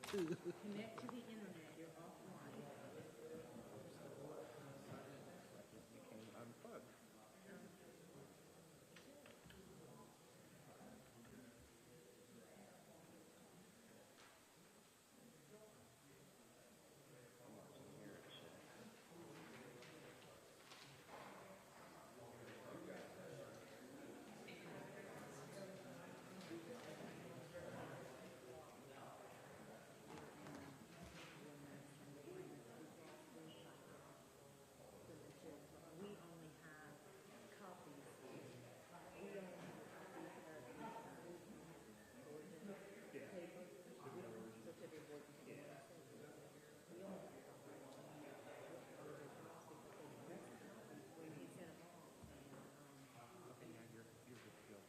Connect to the internet, you're offline. You can unplug. We only have copies. We don't have copies of paper. Such a big word. We only have copies. When he sent them off. Okay, now you're good to go.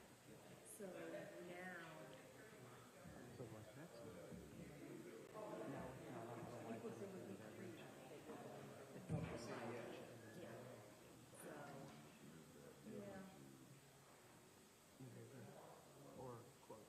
So now, So what's that? No, no, people say we can read. It's not the city yet. Yeah. So, yeah. Or quote.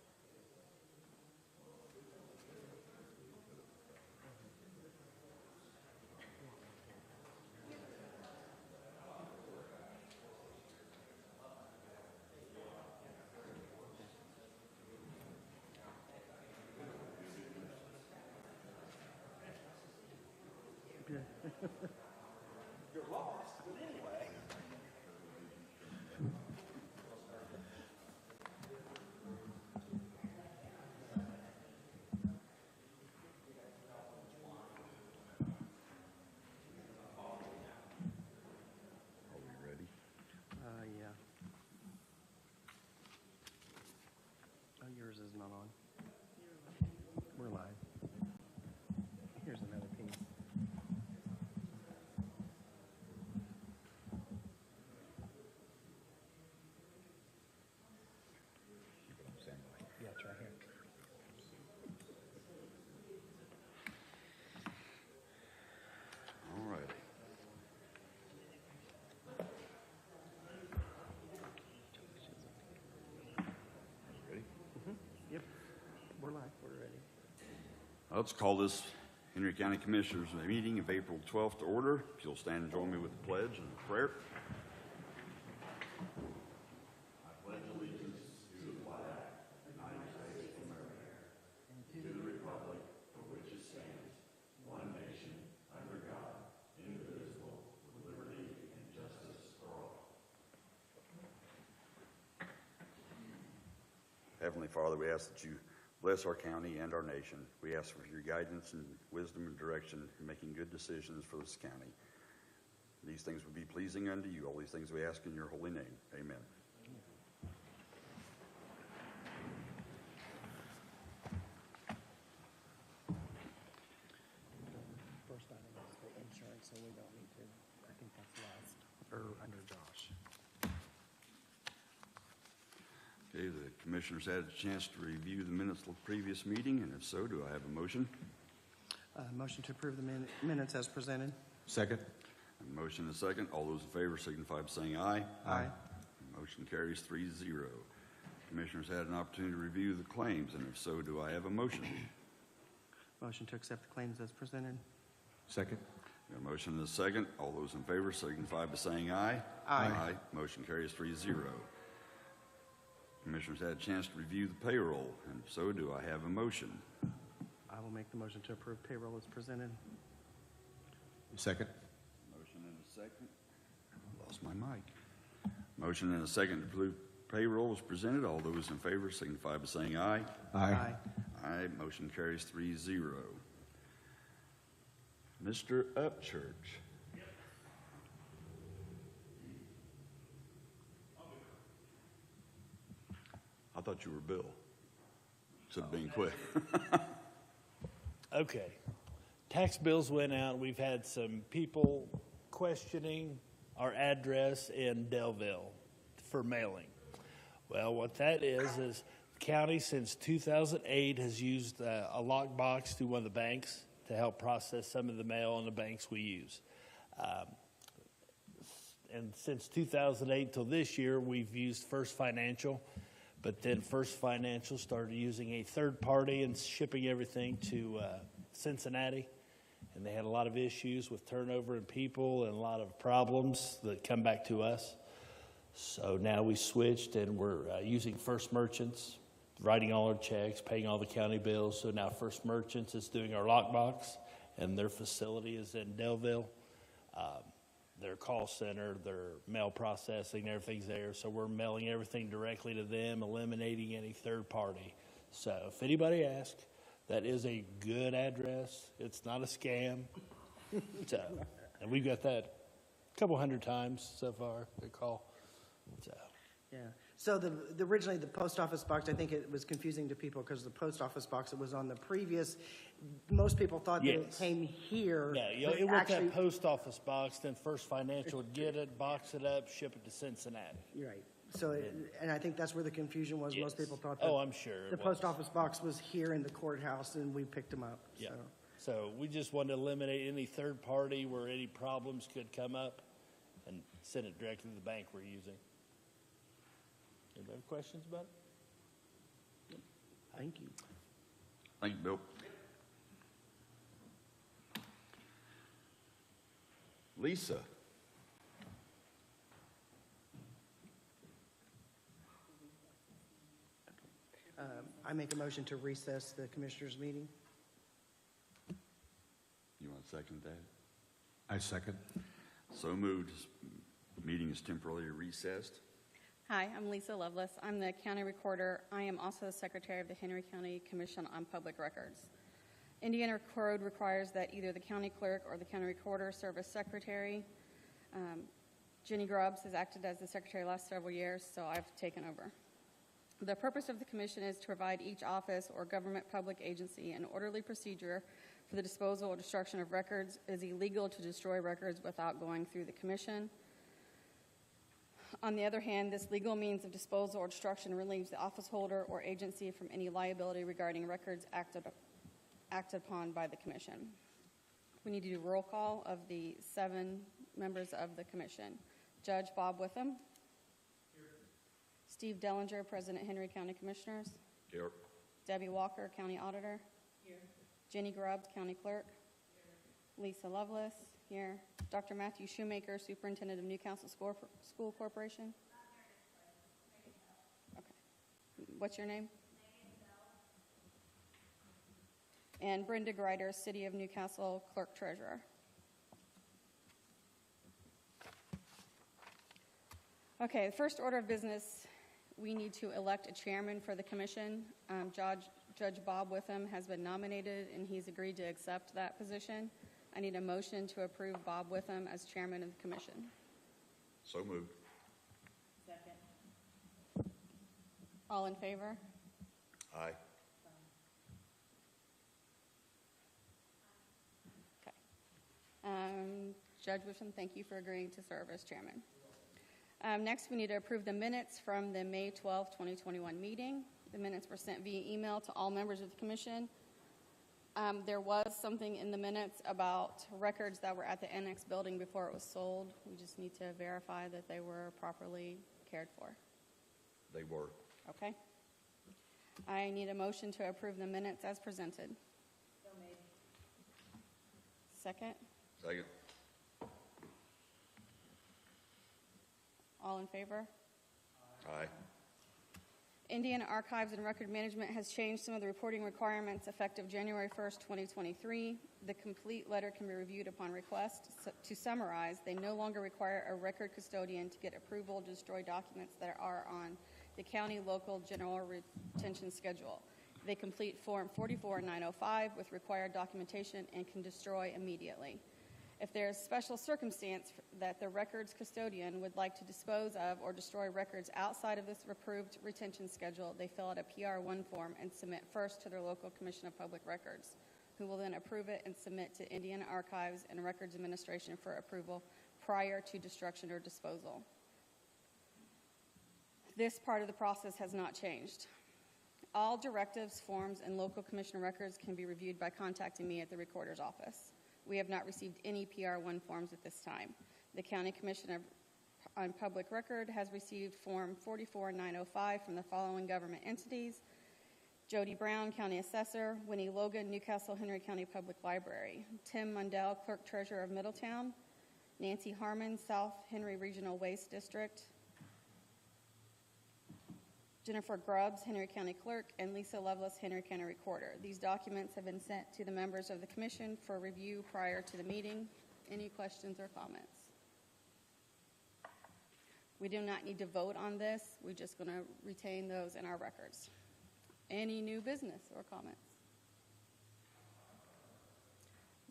You're lost, but anyway. Are we ready? Yeah. Oh, yours is not on. We're live. Here's another piece. Keep it on standby. Yeah, it's right here. All righty. Ready? Yep. We're live. We're ready. Let's call this Henry County Commissioners meeting of April 12th to order. If you'll stand and join me with the pledge and the prayer. Heavenly Father, we ask that you bless our county and our nation. We ask for your guidance and wisdom and direction in making good decisions for this county. These things would be pleasing unto you. All these things we ask in your holy name. Amen. First item is the insurance, so we don't need to. I think that's last, or under Josh. Okay, the commissioners had a chance to review the minutes of the previous meeting, and if so, do I have a motion? Motion to approve the minutes as presented. Second. A motion and a second. All those in favor signify by saying aye. Aye. Motion carries 3-0. Commissioners had an opportunity to review the claims, and if so, do I have a motion? Motion to accept the claims as presented. Second. A motion and a second. All those in favor signify by saying aye. Aye. Motion carries 3-0. Commissioners had a chance to review the payroll, and if so, do I have a motion? I will make the motion to approve payroll as presented. Second. Motion and a second. Lost my mic. Motion and a second to approve payroll is presented. All those in favor signify by saying aye. Aye. Aye. Motion carries 3-0. Mr. Upchurch. I thought you were Bill. Instead of being quick. Okay. Tax bills went out. We've had some people questioning our address in Delville for mailing. Well, what that is county since 2008 has used a lockbox through one of the banks to help process some of the mail in the banks we use. And since 2008 till this year, we've used First Financial. But then First Financial started using a third party and shipping everything to Cincinnati. And they had a lot of issues with turnover in people and a lot of problems that come back to us. So now we switched and we're using First Merchants, writing all our checks, paying all the county bills. So now First Merchants is doing our lockbox, and their facility is in Delville. Their call center, their mail processing, everything's there. So we're mailing everything directly to them, eliminating any third party. So if anybody asks, that is a good address. It's not a scam. So, and we've got that a couple hundred times so far, they call. So. Yeah. So originally the post office box, I think it was confusing to people because the post office box that was on the previous, most people thought that it Yes. came here. Yeah, but it went actually- that post office box, then First Financial would get it, box it up, ship it to Cincinnati. You're right. So, and I think that's where the confusion was. Most Yes. people thought Oh, that I'm sure it the was. post office box was here in the courthouse and we picked them up. Yeah. So, So we just wanted to eliminate any third party where any problems could come up and send it directly to the bank we're using. Anybody have questions about it? thank you. Thank you, Bill. Lisa? I make a motion to recess the commissioners' meeting. You want to second that? I second. So moved. Meeting is temporarily recessed. Hi, I'm Lisa Lovelace. I'm the county recorder. I am also the secretary of the Henry County Commission on Public Records. Indiana Code requires that either the county clerk or the county recorder serve as secretary. Jenny Grubbs has acted as the secretary the last several years, so I've taken over. The purpose of the commission is to provide each office or government public agency an orderly procedure for the disposal or destruction of records. It is illegal to destroy records without going through the commission. On the other hand, this legal means of disposal or destruction relieves the office holder or agency from any liability regarding records acted upon by the commission. We need to do roll call of the 7 members of the commission. Judge Bob Witham. Here. Steve Dellinger, President, Henry County Commissioners. Here. Debbie Walker, County Auditor. Here. Jenny Grubbs, County Clerk. Here. Lisa Lovelace. Here. Dr. Matthew Shoemaker, Superintendent of Newcastle School Corporation. Okay. What's your name? And Brenda Greider, City of Newcastle Clerk Treasurer. Okay, the first order of business, we need to elect a chairman for the commission. Judge Bob Witham has been nominated and he's agreed to accept that position. I need a motion to approve Bob Witham as chairman of the commission. So moved. Second. All in favor? Aye. Okay. Judge Witham, thank you for agreeing to serve as chairman. Next, we need to approve the minutes from the May 12, 2021 meeting. The minutes were sent via email to all members of the commission. There was something in the minutes about records that were at the annex building before it was sold. We just need to verify that they were properly cared for. They were. Okay? I need a motion to approve the minutes as presented. So made. Second? Second. All in favor? Aye. Indiana Archives and Record Management has changed some of the reporting requirements effective January 1st, 2023. The complete letter can be reviewed upon request. To summarize, they no longer require a record custodian to get approval to destroy documents that are on the county local general retention schedule. They complete Form 44-905 with required documentation and can destroy immediately. If there is special circumstance that the records custodian would like to dispose of or destroy records outside of this approved retention schedule, they fill out a PR1 form and submit first to their local Commission of Public Records, who will then approve it and submit to Indiana Archives and Records Administration for approval prior to destruction or disposal. This part of the process has not changed. All directives, forms, and local commission records can be reviewed by contacting me at the recorder's office. We have not received any PR1 forms at this time. The county commission on public record has received Form 44905 from the following government entities: Jody Brown, County Assessor; Winnie Logan, Newcastle Henry County Public Library; Tim Mundell, Clerk Treasurer of Middletown; Nancy Harmon, South Henry Regional Waste District; Jennifer Grubbs, Henry County Clerk; and Lisa Lovelace, Henry County Recorder. These documents have been sent to the members of the commission for review prior to the meeting. Any questions or comments? We do not need to vote on this. We're just going to retain those in our records. Any new business or comments?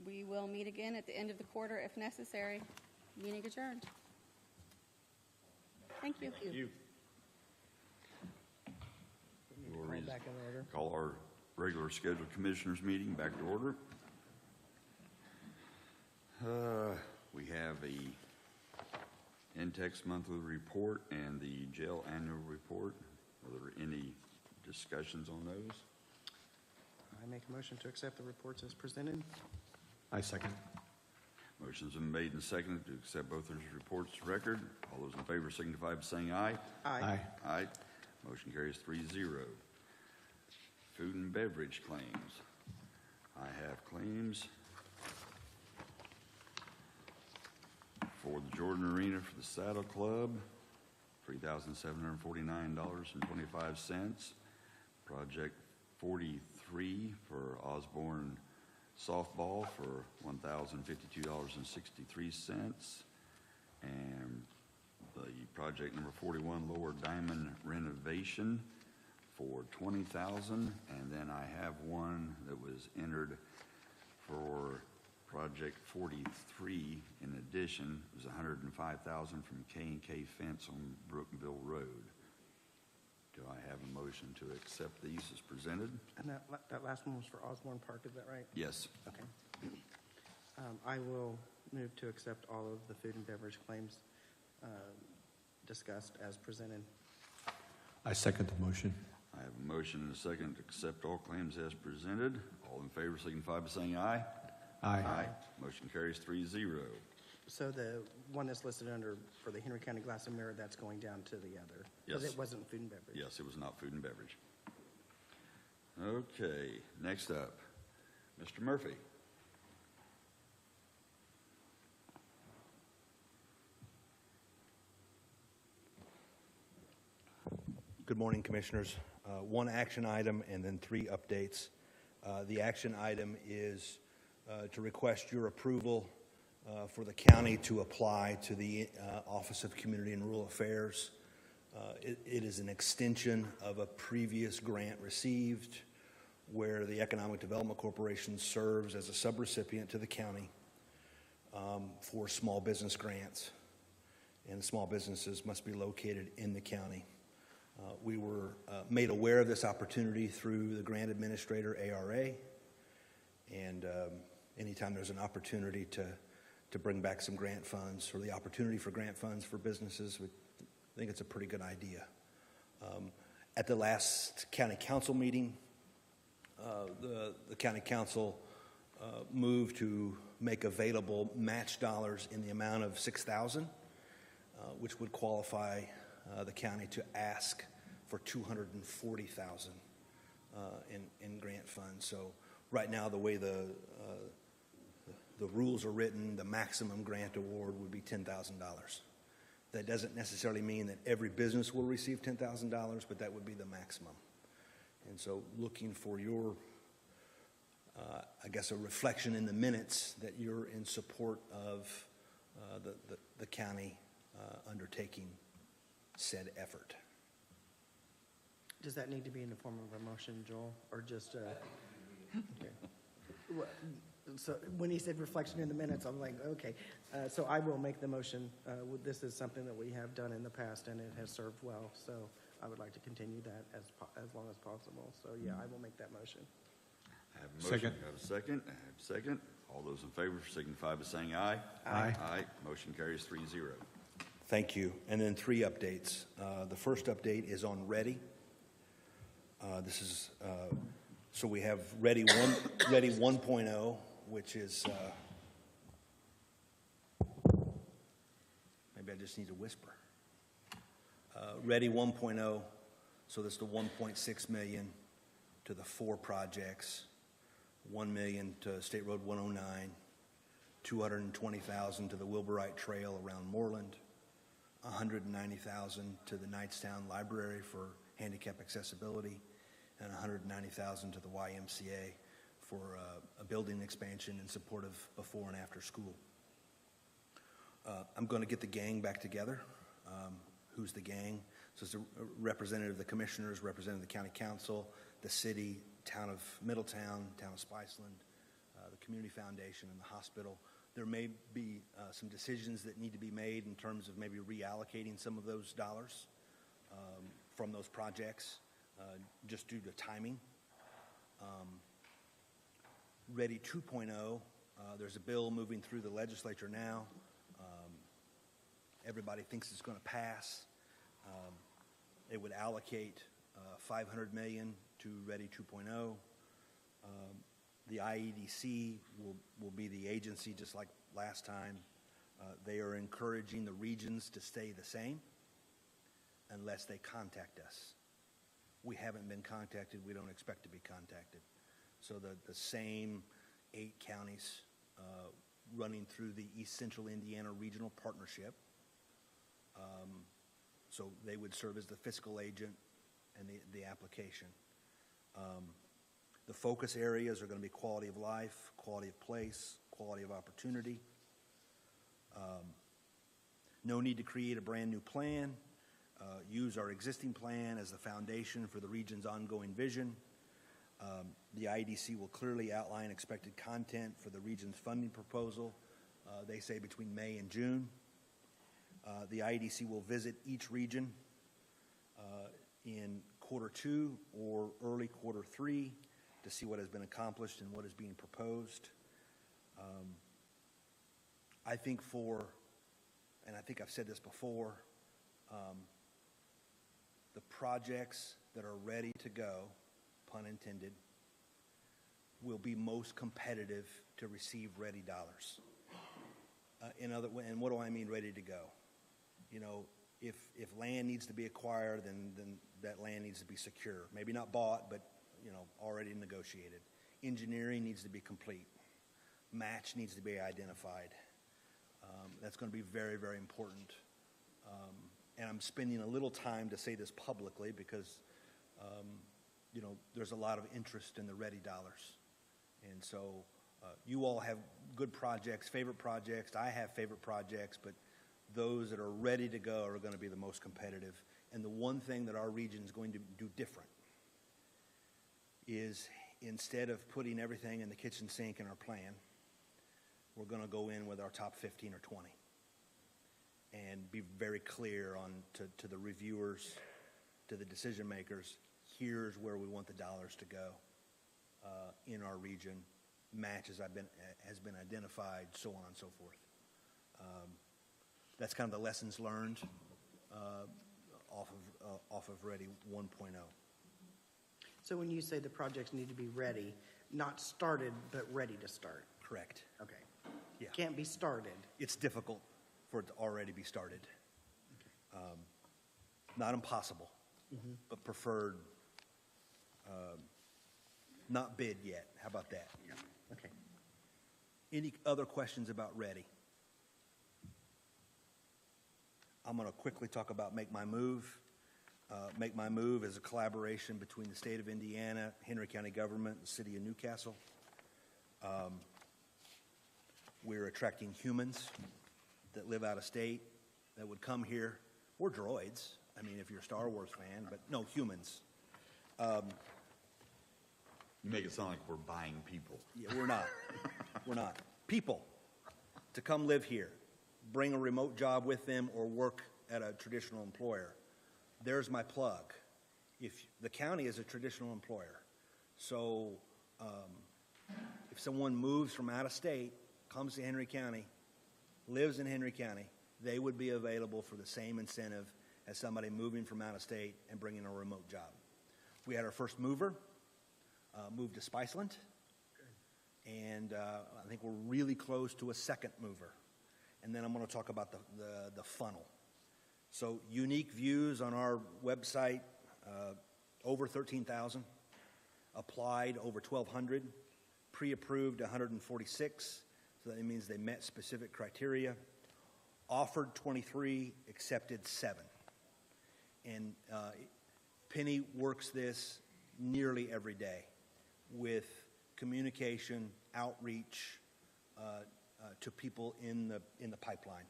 We will meet again at the end of the quarter if necessary. Meeting adjourned. Thank you. Call back in order. Call our regular scheduled commissioners meeting back to order. We have a Intex monthly report and the jail annual report. Are there any discussions on those? I make a motion to accept the reports as presented. I second. Motion's been made and seconded to accept both those reports to record. All those in favor signify by saying aye. Aye. Aye. Motion carries 3-0. Food and beverage claims. I have claims for the Jordan Arena for the Saddle Club, $3,749.25. Project 43 for Osborne Softball for $1,052.63. And the project number 41, Lower Diamond renovation for $20,000. And then I have one that was entered for project 43 in addition. It was $105,000 from K&K Fence on Brookville Road. Do I have a motion to accept these as presented? And that last one was for Osborne Park, is that right? Yes. Okay. I will move to accept all of the food and beverage claims discussed as presented. I second the motion. I have a motion and a second to accept all claims as presented. All in favor signify by saying aye. Aye. Motion carries 3-0. So the one that's listed under for the Henry County Glass and Mirror, that's going down to the other? Because Yes. it wasn't food and beverage? Yes, it was not food and beverage. Okay, next up, Mr. Murphy. Good morning, Commissioners. One action item and then 3 updates. The action item is to request your approval for the county to apply to the Office of Community and Rural Affairs. It is an extension of a previous grant received where the Economic Development Corporation serves as a subrecipient to the county for small business grants. And small businesses must be located in the county. We were made aware of this opportunity through the grant administrator, ARA, and anytime there's an opportunity to bring back some grant funds or the opportunity for grant funds for businesses, we think it's a pretty good idea. At the last county council meeting, the county council moved to make available match dollars in the amount of $6,000, which would qualify the county to ask for $240,000 in grant funds. So right now, the way the rules are written, the maximum grant award would be $10,000. That doesn't necessarily mean that every business will receive $10,000, but that would be the maximum. And so looking for your, I guess, a reflection in the minutes that you're in support of the county undertaking said effort. Does that need to be in the form of a motion, Joel, or just okay. Well, so when he said reflection in the minutes, I'm like, okay. So I will make the motion. This is something that we have done in the past, and it has served well. So I would like to continue that as long as possible. So yeah, I will make that motion. I have a motion. Second. I have a second. I have a second. All those in favor signify by saying aye. Aye. Aye. Motion carries 3-0. Thank you. And then 3 updates. The first update is on Ready. This is so we have Ready 1.0, which is maybe maybe I just need to whisper. Ready 1.0, so that's the 1.6 million to the 4 projects, 1 million to State Road 109, 220,000 to the Wilburite Trail around Moreland, 190,000 to the Knightstown Library for handicap accessibility, and 190,000 to the YMCA for a building expansion in support of before and after school. I'm going to get the gang back together. Who's the gang? So it's a representative of the commissioners, representative of the county council, the city, town of Middletown, town of Spiceland, the community foundation, and the hospital. There may be some decisions that need to be made in terms of maybe reallocating some of those dollars from those projects just due to timing. Ready 2.0, there's a bill moving through the legislature now. Everybody thinks it's going to pass. It would allocate $500 million to Ready 2.0. The IEDC will be the agency just like last time. They are encouraging the regions to stay the same unless they contact us. We haven't been contacted. We don't expect to be contacted. So the same 8 counties running through the East Central Indiana Regional Partnership. So they would serve as the fiscal agent and the application. The focus areas are going to be quality of life, quality of place, quality of opportunity. No need to create a brand new plan. Use our existing plan as the foundation for the region's ongoing vision. The IEDC will clearly outline expected content for the region's funding proposal. They say between May and June. The IEDC will visit each region in Q2 or early Q3 to see what has been accomplished and what is being proposed. I think and I think I've said this before, the projects that are ready to go, pun intended, will be most competitive to receive ready dollars. And what do I mean ready to go? You know, if land needs to be acquired, then that land needs to be secure. Maybe not bought, but, you know, already negotiated. Engineering needs to be complete. Match needs to be identified. That's going to be very, very important. And I'm spending a little time to say this publicly because, you know, there's a lot of interest in the ready dollars. And so you all have good projects, favorite projects. I have favorite projects, but those that are ready to go are going to be the most competitive. And the one thing that our region is going to do different is instead of putting everything in the kitchen sink in our plan, we're going to go in with our top 15 or 20 and be very clear on to the reviewers, to the decision makers, here's where we want the dollars to go in our region. Matches has been identified, so on and so forth. That's kind of the lessons learned off of Ready 1.0. So when you say the projects need to be ready, not started, but ready to start? Correct. Okay. Yeah. Can't be started. It's difficult for it to already be started. Not impossible, but preferred. Not bid yet. How about that? Yeah. Okay. Any other questions about Ready? I'm going to quickly talk about Make My Move. Make My Move is a collaboration between the state of Indiana, Henry County government, and the city of Newcastle. We're attracting humans that live out of state that would come here, or droids. I mean, if you're a Star Wars fan, but no, humans. You make it sound like we're buying people. Yeah, we're not. We're not. People to come live here, bring a remote job with them, or work at a traditional employer. There's my plug. If the county is a traditional employer, so if someone moves from out of state, comes to Henry County, lives in Henry County, they would be available for the same incentive as somebody moving from out of state and bringing a remote job. We had our first mover. Moved to Spiceland, and I think we're really close to a second mover. and then I'm going to talk about the funnel. So unique views on our website, over 13,000. Applied, over 1,200. Pre-approved, 146. So that means they met specific criteria. Offered 23, accepted 7. And Penny works this nearly every day with communication, outreach to people in the pipeline,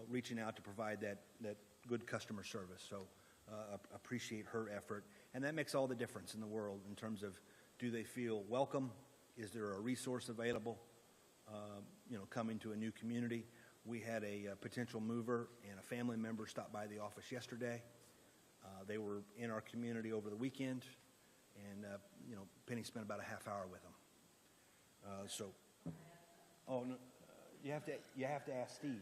reaching out to provide that good customer service. So appreciate her effort. And that makes all the difference in the world in terms of, do they feel welcome? Is there a resource available? Coming to a new community. We had a potential mover and a family member stop by the office yesterday. They were in our community over the weekend, and Penny spent about a half hour with them. No, you have to ask Steve.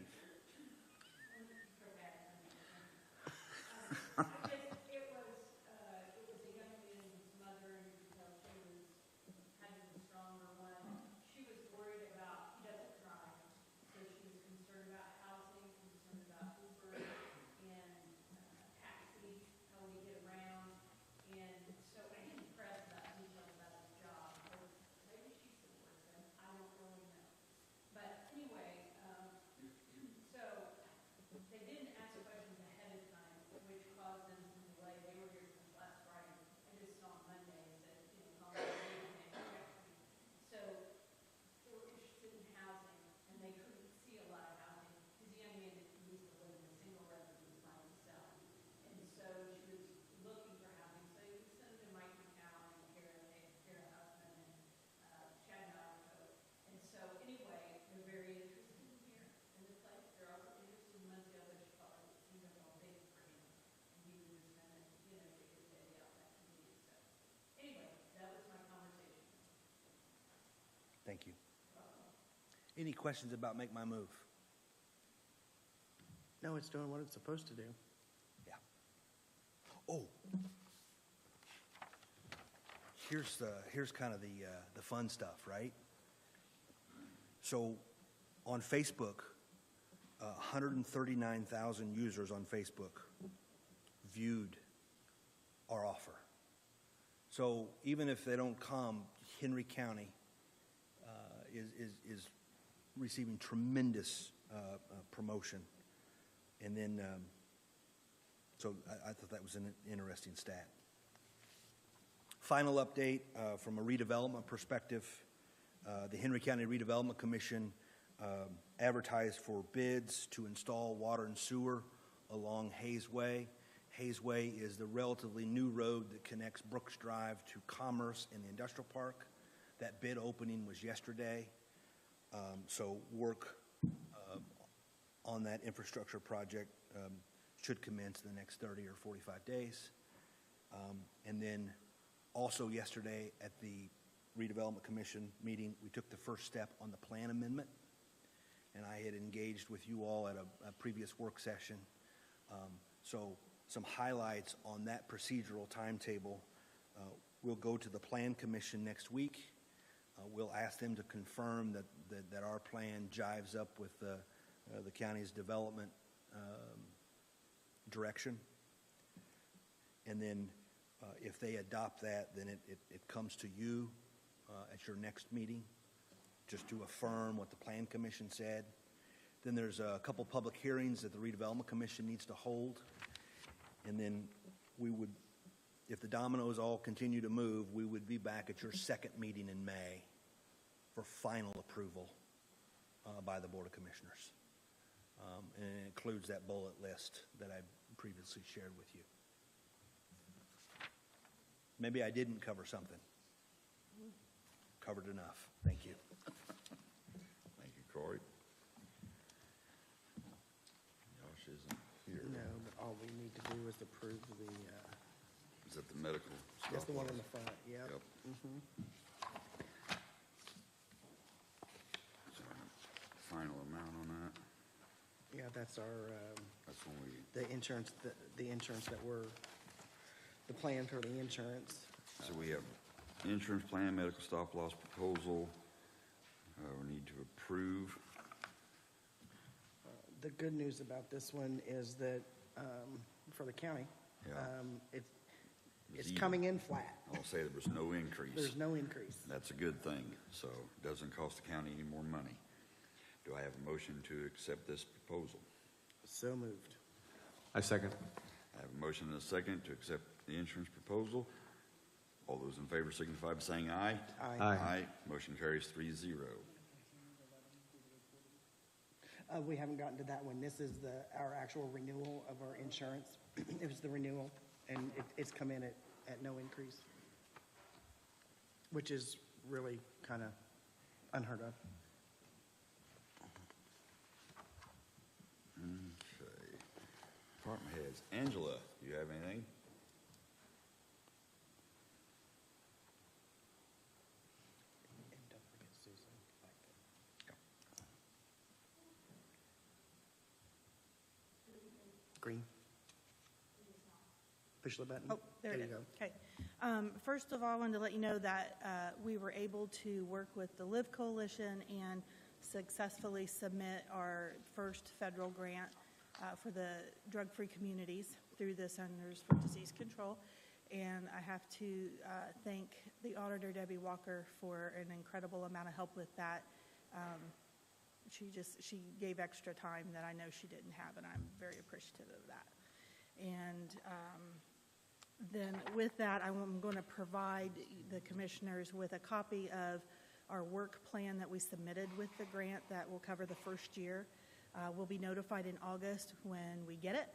Thank you. Any questions about Make My Move? No, it's doing what it's supposed to do. Yeah. Oh. Here's kind of the fun stuff, right? So on Facebook, 139,000 users on Facebook viewed our offer. So even if they don't come, Henry County is receiving tremendous promotion. And then, so I thought that was an interesting stat. Final update from a redevelopment perspective. The Henry County Redevelopment Commission advertised for bids to install water and sewer along Hayes Way. Hayes Way is the relatively new road that connects Brooks Drive to Commerce and the Industrial Park. That bid opening was yesterday. So work on that infrastructure project should commence in the next 30 or 45 days. And then also yesterday at the Redevelopment Commission meeting, we took the first step on the plan amendment. And I had engaged with you all at a previous work session. So some highlights on that procedural timetable. We'll go to the Plan Commission next week. We'll ask them to confirm that our plan jives up with the county's development direction. And then if they adopt that, then it comes to you at your next meeting just to affirm what the Plan Commission said. Then there's a couple public hearings that the Redevelopment Commission needs to hold. And then we would, if the dominoes all continue to move, we would be back at your second meeting in May for final approval by the Board of Commissioners. And it includes that bullet list that I previously shared with you. Maybe I didn't cover something. Covered enough. Thank you. Thank you, Corey. Josh isn't here. No, but all we need to do is approve the, Is that the medical stuff? that's the one in the front, yep. Yep. So, final amount on that? Yeah, that's our, That's when we, the insurance that we're, the plan for the insurance. so we have insurance plan, medical stop loss proposal. We need to approve. The good news about this one is that, for the county, Yeah. it's even. coming in flat. I'll say there was no increase. There's no increase. That's a good thing, so it doesn't cost the county any more money. Do I have a motion to accept this proposal? So moved. I second. I have a motion and a second to accept the insurance proposal. All those in favor signify by saying aye. Aye. Aye. Aye. Motion carries 3-0. We haven't gotten to that one. This is our actual renewal of our insurance. It was the renewal, and it's come in at no increase, which is really kind of unheard of. Okay. Department heads. Angela, you have anything? And don't forget Susan. Green. Push the button. Oh, there it you is. go. Okay. First of all, I wanted to let you know that we were able to work with the Live Coalition and successfully submit our first federal grant for the drug-free communities through the Centers for Disease Control. And I have to thank the auditor, Debbie Walker, for an incredible amount of help with that. She gave extra time that I know she didn't have, and I'm very appreciative of that. And then with that, I'm going to provide the commissioners with a copy of our work plan that we submitted with the grant that will cover the first year. We'll be notified in August when we get it,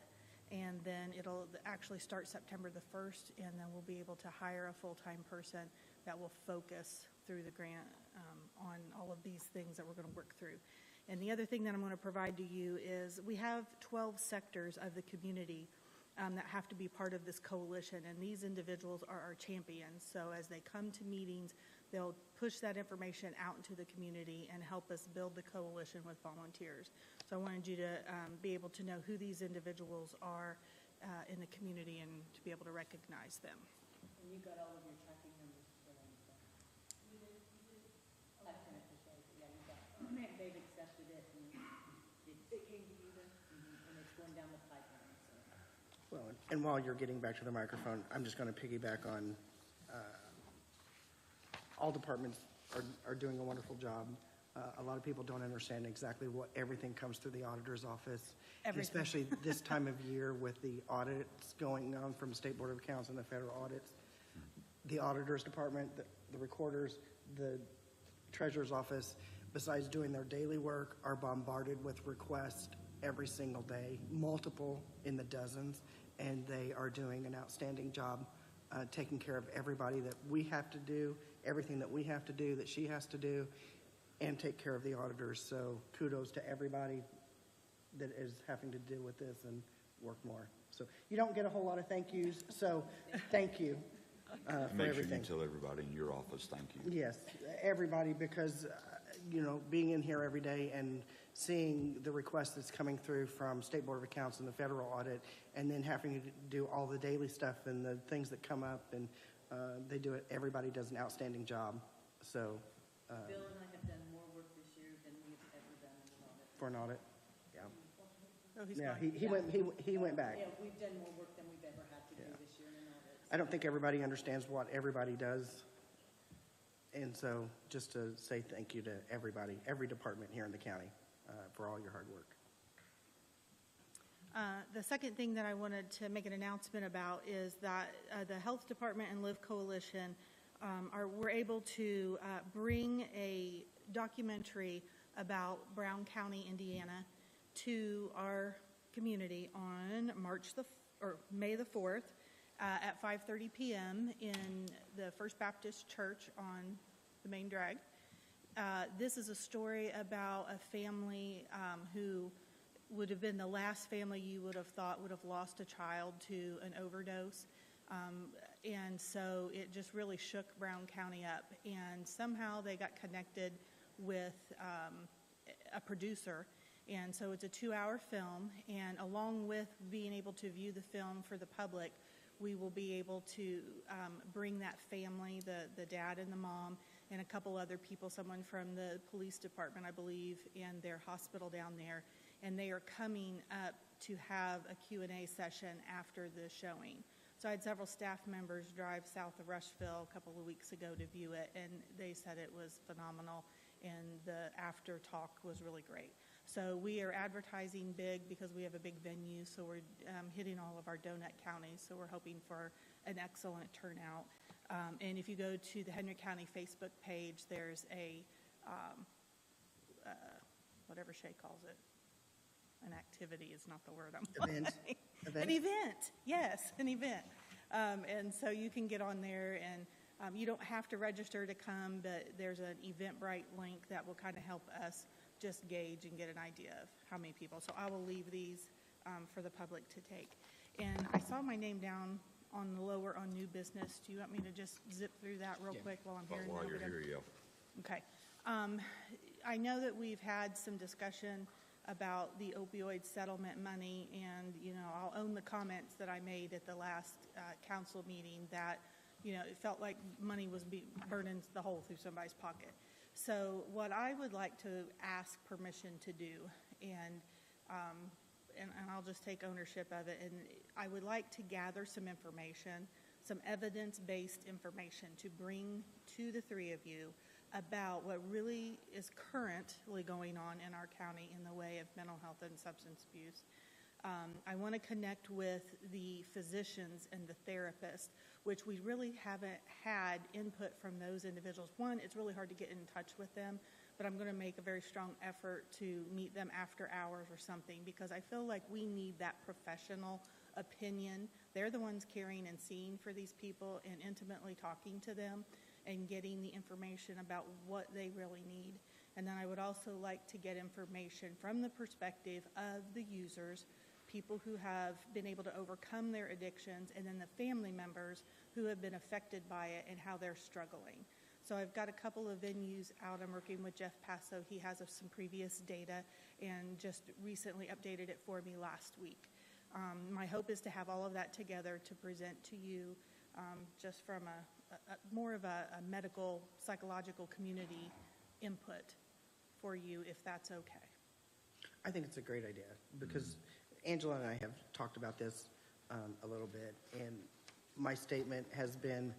and then it'll actually start September the 1st, and then we'll be able to hire a full-time person that will focus through the grant on all of these things that we're going to work through. And the other thing that I'm going to provide to you is we have 12 sectors of the community that have to be part of this coalition, and these individuals are our champions. So as they come to meetings, they'll push that information out into the community and help us build the coalition with volunteers. So I wanted you to be able to know who these individuals are in the community and to be able to recognize them. And you got all of your tracking numbers for them, so. I can appreciate it, yeah, you got, they've accepted it, and it came to you then? And it's going down the pipeline, so. Well, and while you're getting back to the microphone, I'm just going to piggyback on, all departments are doing a wonderful job. A lot of people don't understand exactly what everything comes through the auditor's office. Everything. Especially this time of year with the audits going on from State Board of Accounts and the federal audits. The auditor's department, the recorders, the treasurer's office, besides doing their daily work, are bombarded with requests every single day, multiple in the dozens, and they are doing an outstanding job taking care of everybody that we have to do, everything that we have to do, that she has to do, and take care of the auditors. So kudos to everybody that is having to deal with this and work more. So you don't get a whole lot of thank yous, so thank you for Make sure you everything. tell everybody in your office, thank you. Yes, everybody, because, being in here every day and seeing the request that's coming through from State Board of Accounts and the federal audit, and then having to do all the daily stuff and the things that come up, and they do it, everybody does an outstanding job. So, Bill and I have done more work this year than we've ever done in an audit. for an audit, yeah. Oh, he's Yeah, gone. he went back. Yeah, we've done more work than we've ever had to do this year in an audit. I don't think everybody understands what everybody does. And so just to say thank you to everybody, every department here in the county for all your hard work. The second thing that I wanted to make an announcement about is that the Health Department and Live Coalition were able to bring a documentary about Brown County, Indiana, to our community on May the 4th at 5:30 p.m. in the First Baptist Church on the main drag. This is a story about a family who would have been the last family you would have thought would have lost a child to an overdose. And so it just really shook Brown County up. And somehow they got connected with a producer. And so it's a 2-hour film. And along with being able to view the film for the public, we will be able to bring that family, the dad and the mom, and a couple other people, someone from the police department, I believe, and their hospital down there, and they are coming up to have a Q&A session after the showing. So I had several staff members drive south of Rushville a couple of weeks ago to view it, and they said it was phenomenal, and the after talk was really great. So we are advertising big because we have a big venue, so we're hitting all of our donut counties, so we're hoping for an excellent turnout. And if you go to the Henry County Facebook page, there's a, whatever Shay calls it, an activity is not the word I'm Event. An event, yes, an event. And so you can get on there, and you don't have to register to come, but there's an Eventbrite link that will kind of help us just gauge and get an idea of how many people. So I will leave these for the public to take. And I saw my name down on the lower on new business. Do you want me to just zip through that real quick while I'm here? While you're here, yeah. Okay. I know that we've had some discussion about the opioid settlement money, and, you know, I'll own the comments that I made at the last council meeting that, you know, it felt like money was burning the hole through somebody's pocket. So what I would like to ask permission to do, and I'll just take ownership of it, and I would like to gather some information, some evidence-based information to bring to the three of you about what really is currently going on in our county in the way of mental health and substance abuse. I want to connect with the physicians and the therapists, which we really haven't had input from those individuals. One, it's really hard to get in touch with them, but I'm going to make a very strong effort to meet them after hours or something, because I feel like we need that professional opinion. They're the ones caring and seeing for these people and intimately talking to them and getting the information about what they really need. And then I would also like to get information from the perspective of the users, people who have been able to overcome their addictions, and then the family members who have been affected by it and how they're struggling. So I've got a couple of venues out. I'm working with Jeff Passo. He has some previous data and just recently updated it for me last week. My hope is to have all of that together to present to you just from more of a medical, psychological community input for you, if that's okay. I think it's a great idea, because Angela and I have talked about this a little bit, and my statement has been,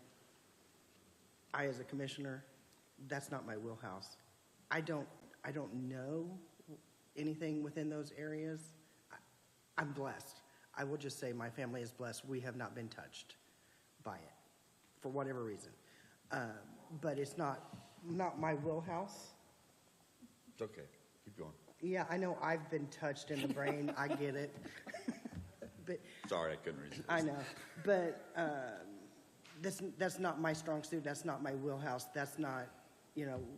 I as a commissioner, that's not my wheelhouse. I don't know anything within those areas. I'm blessed. I will just say my family is blessed. We have not been touched by it for whatever reason. But it's not my wheelhouse. It's okay. Keep going. Yeah, I know I've been touched in the brain. I get it. But Sorry, I couldn't resist. I know. But that's not my strong suit. That's not my wheelhouse. That's not,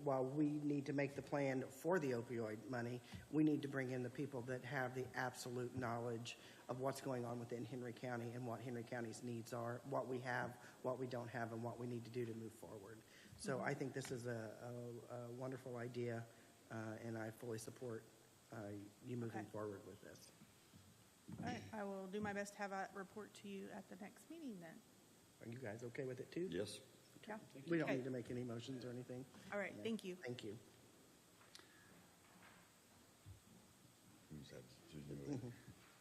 while we need to make the plan for the opioid money, we need to bring in the people that have the absolute knowledge of what's going on within Henry County and what Henry County's needs are, what we have, what we don't have, and what we need to do to move forward. So I think this is a wonderful idea, and I fully support you moving forward with this. All right, I will do my best to have a report to you at the next meeting then. Are you guys okay with it too? Yes. Yeah. We don't Okay. need to make any motions or anything. All right, thank you. Thank you. Who's that?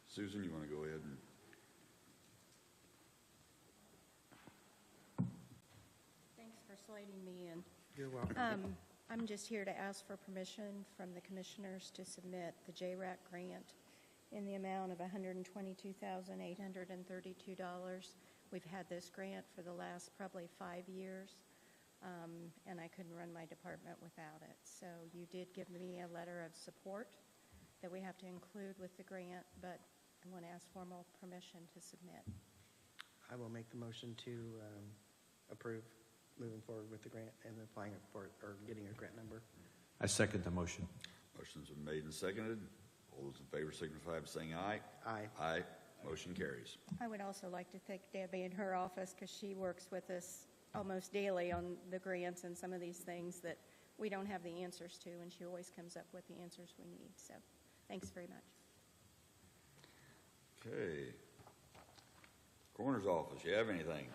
Susan, you want to go ahead and? Thanks for slating me in. You're welcome. I'm just here to ask for permission from the commissioners to submit the JRAC grant in the amount of $122,832. We've had this grant for the last probably 5 years, and I couldn't run my department without it. So you did give me a letter of support that we have to include with the grant, but I want to ask formal permission to submit. I will make the motion to approve moving forward with the grant and applying for or getting a grant number. I second the motion. Motion's been made and seconded. All those in favor signify by saying aye. Aye. Aye. Motion carries. I would also like to thank Debbie in her office, because she works with us almost daily on the grants and some of these things that we don't have the answers to, and she always comes up with the answers we need. So thanks very much. Okay. Coroner's office, you have anything?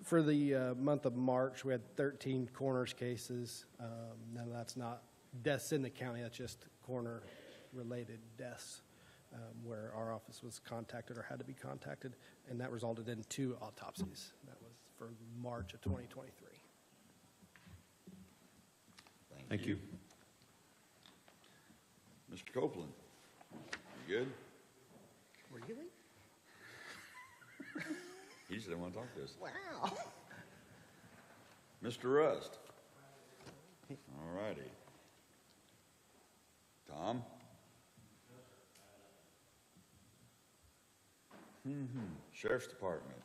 For the month of March, we had 13 coroners cases. None of that's not deaths in the county, that's just coroner-related deaths where our office was contacted or had to be contacted, and that resulted in 2 autopsies. That was for March of 2023. Thank you. Mr. Copeland, you good? Really? He just didn't want to talk to us. Wow. Mr. Rust? All righty. Tom? Sheriff's Department?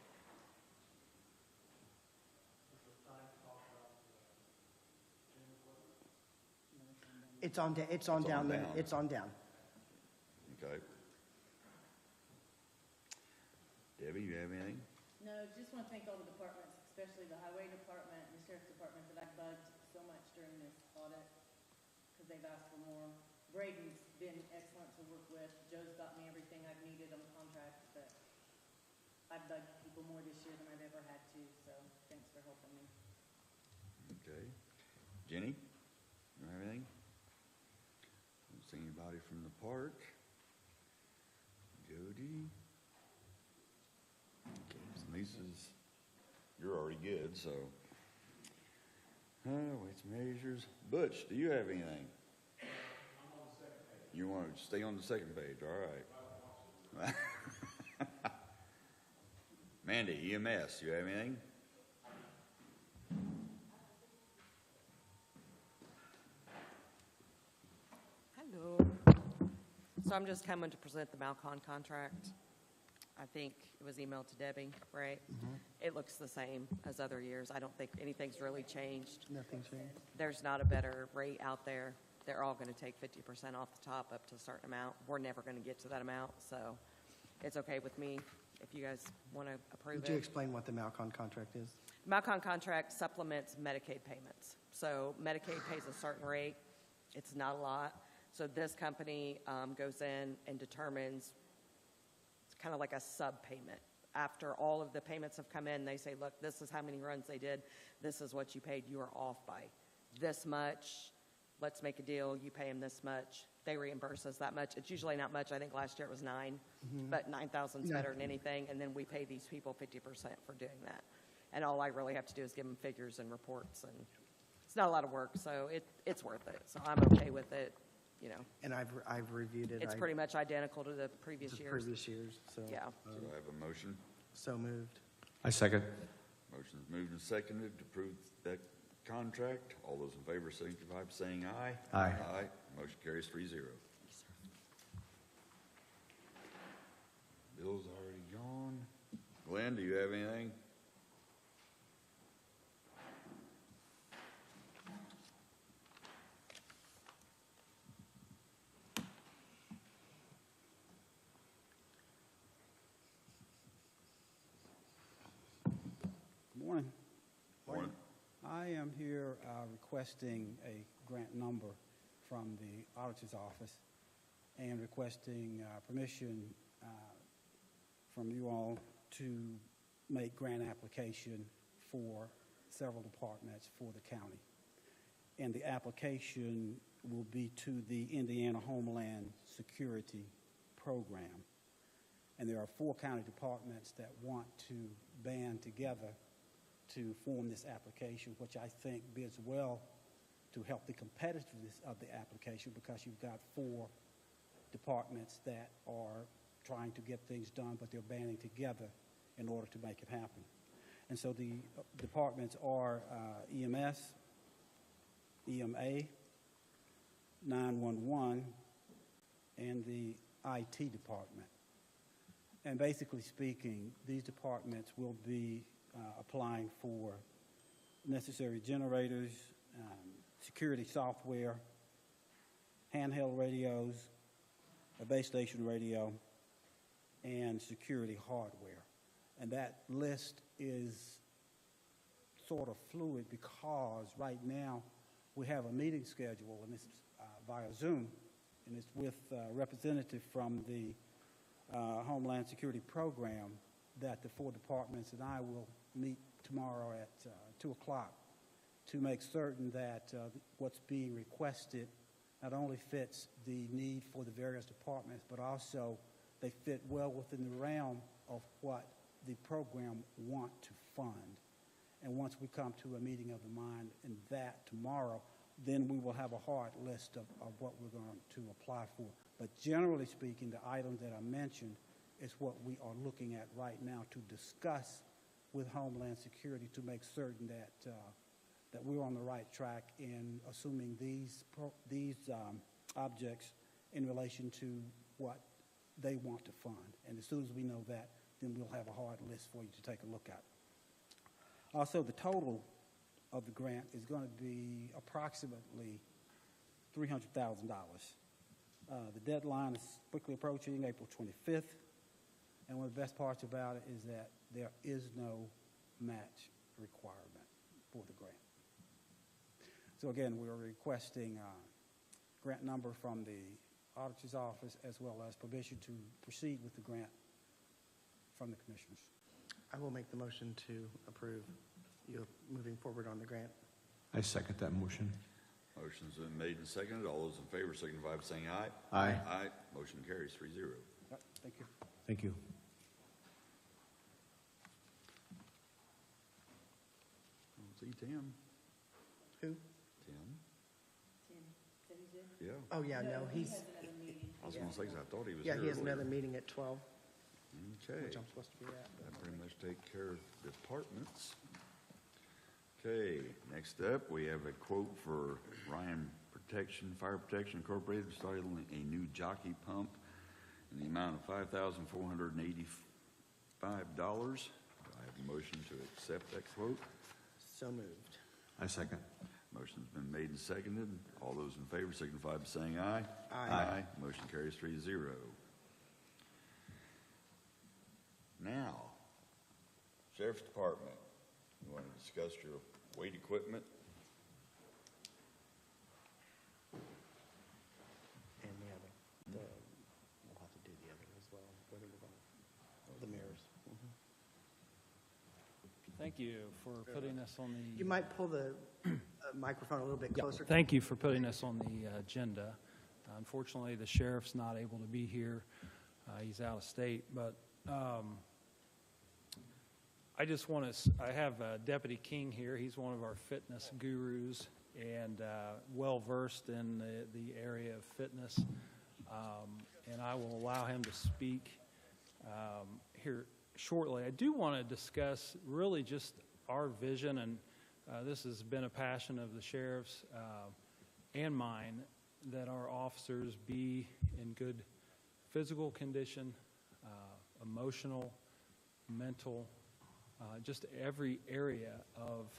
It's on down. It's on down. It's on down. Okay. Debbie, you have anything? No, just want to thank all the departments, especially the highway department and the sheriff's department that I've bugged so much during this audit, because they've asked for more. Braden's been excellent to work with. Joe's got me everything I've needed on contracts, but I've bugged people more this year than I've ever had to, so thanks for helping me. Okay. Jenny, you have anything? Don't see anybody from the park. Jody? Lisa's, you're already good, so. Weights and measures. Butch, do you have anything? I'm on the second page. You want to stay on the second page, all right. Mandy, EMS, you have anything? Hello. So I'm just coming to present the Malcon contract. I think it was emailed to Debbie, right? It looks the same as other years. I don't think anything's really changed. Nothing changed. There's not a better rate out there. They're all going to take 50% off the top up to a certain amount. We're never going to get to that amount, so it's okay with me if you guys want to approve it. Would you explain what the Malcon contract is? Malcon contract supplements Medicaid payments. So Medicaid pays a certain rate. It's not a lot. So this company goes in and determines, it's kind of like a sub-payment. After all of the payments have come in, they say, look, this is how many runs they did. This is what you paid. You are off by this much. Let's make a deal. You pay them this much. They reimburse us that much. It's usually not much. I think last year it was 9, but 9,000 is better than anything. And then we pay these people 50% for doing that. And all I really have to do is give them figures and reports, and it's not a lot of work, so it's worth it. So I'm okay with it, you know. And I've reviewed it. It's pretty much identical to the previous years. Previous years, so. Yeah. So I have a motion. So moved. I second. Motion's moved and seconded to approve that contract. All those in favor signify by saying aye. Aye. Aye. Motion carries 3-0. Bill's already gone. Glenn, do you have anything? Morning. Morning. I am here requesting a grant number from the auditor's office and requesting permission from you all to make grant application for several departments for the county. And the application will be to the Indiana Homeland Security Program. And there are 4 county departments that want to band together to form this application, which I think bids well to help the competitiveness of the application, because you've got 4 departments that are trying to get things done, but they're banding together in order to make it happen. And so the departments are EMS, EMA, 911, and the IT department. And basically speaking, these departments will be applying for necessary generators, security software, handheld radios, a base station radio, and security hardware. And that list is sort of fluid because right now we have a meeting schedule, and it's via Zoom, and it's with a representative from the Homeland Security Program that the 4 departments and I will meet tomorrow at 2 o'clock to make certain that what's being requested not only fits the need for the various departments, but also they fit well within the realm of what the program want to fund. And once we come to a meeting of the mind in that tomorrow, then we will have a hard list of what we're going to apply for. But generally speaking, the items that I mentioned is what we are looking at right now to discuss with Homeland Security to make certain that that we're on the right track in assuming these objects in relation to what they want to fund. And as soon as we know that, then we'll have a hard list for you to take a look at. Also, the total of the grant is going to be approximately $300,000. The deadline is quickly approaching, April 25th. And one of the best parts about it is that there is no match requirement for the grant. So again, we're requesting grant number from the auditor's office as well as permission to proceed with the grant from the commissioners. I will make the motion to approve you moving forward on the grant. I second that motion. Motion's been made and seconded. All those in favor signify by saying aye. Aye. Aye. Motion carries 3-0. Right, thank you. Thank you. See Tim. Who? Tim? Tim, said he did? Yeah. Oh, yeah, no, he he's, has another meeting. I was going to say, 'cause I thought he was yeah, here he has earlier. another meeting at 12, Okay. which I'm supposed to be at. That pretty much take care of departments. Okay, next up, we have a quote for Ryan Protection, Fire Protection Incorporated, installing a new jockey pump in the amount of $5,485. Do I have a motion to accept that quote? So moved. I second. Motion's been made and seconded. All those in favor signify by saying aye. Aye. Motion carries 3-0. Now, Sheriff's Department, you want to discuss your weight equipment? And we have we'll have to do the other as well, whether we're going to, the mirrors. Thank you for putting us on the... You might pull the microphone a little bit closer. Thank you for putting us on the agenda. Unfortunately, the sheriff's not able to be here. He's out of state, but I just want to, I have Deputy King here. He's one of our fitness gurus and well-versed in the area of fitness. And I will allow him to speak here shortly. I do want to discuss really just our vision, and this has been a passion of the sheriff's and mine, that our officers be in good physical condition, emotional, mental, just every area of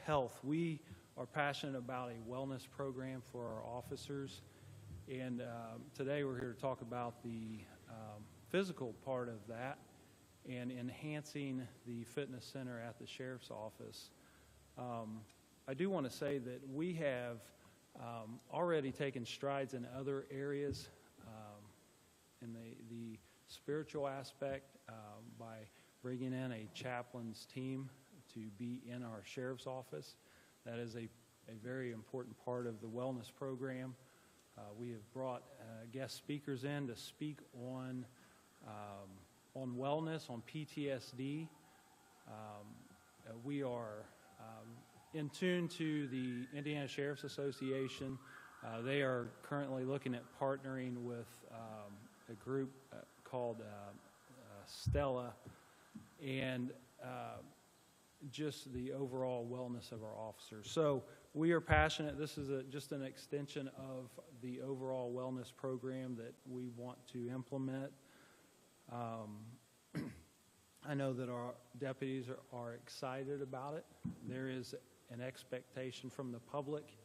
health. We are passionate about a wellness program for our officers, and today we're here to talk about the physical part of that and enhancing the fitness center at the sheriff's office. I do want to say that we have already taken strides in other areas in the spiritual aspect by bringing in a chaplain's team to be in our sheriff's office. That is a very important part of the wellness program. We have brought guest speakers in to speak on wellness, on PTSD. We are in tune to the Indiana Sheriff's Association. They are currently looking at partnering with a group called Stella, and just the overall wellness of our officers. So we are passionate. This is just an extension of the overall wellness program that we want to implement. I know that our deputies are excited about it. There is an expectation from the public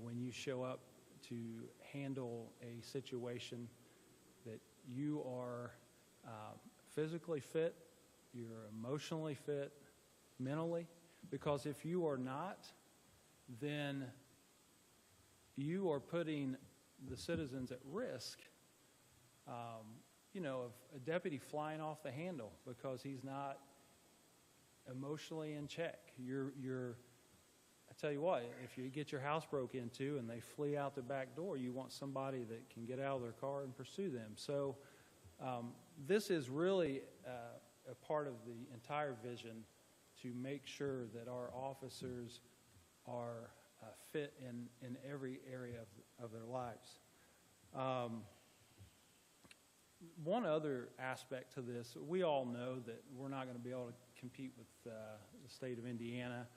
when you show up to handle a situation that you are physically fit, you're emotionally fit, mentally, because if you are not, then you are putting the citizens at risk, of a deputy flying off the handle because he's not emotionally in check. I tell you what, if you get your house broke into and they flee out the back door, you want somebody that can get out of their car and pursue them. So this is really a part of the entire vision to make sure that our officers are fit in every area of their lives. One other aspect to this, we all know that we're not going to be able to compete with the state of Indiana.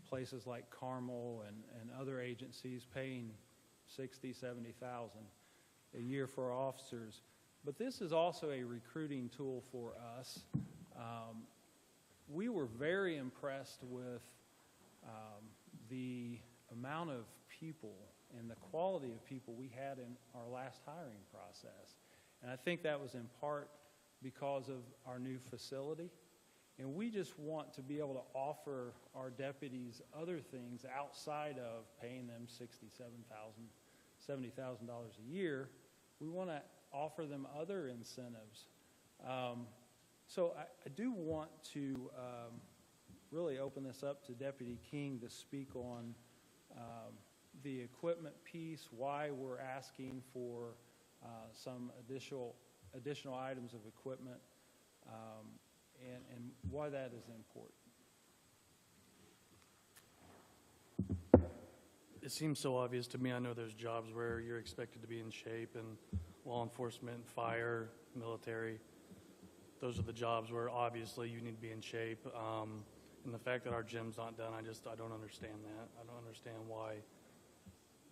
Places like Carmel and other agencies paying $60,000, $70,000 a year for our officers. But this is also a recruiting tool for us. We were very impressed with the amount of people and the quality of people we had in our last hiring process. And I think that was in part because of our new facility. And we just want to be able to offer our deputies other things outside of paying them $60,000, $70,000 a year. We want to offer them other incentives. So I do want to really open this up to Deputy King to speak on the equipment piece, why we're asking for some additional items of equipment, and why that is important. It seems so obvious to me. I know there's jobs where you're expected to be in shape, and law enforcement, fire, military, those are the jobs where obviously you need to be in shape. And the fact that our gym's not done, I don't understand that. I don't understand why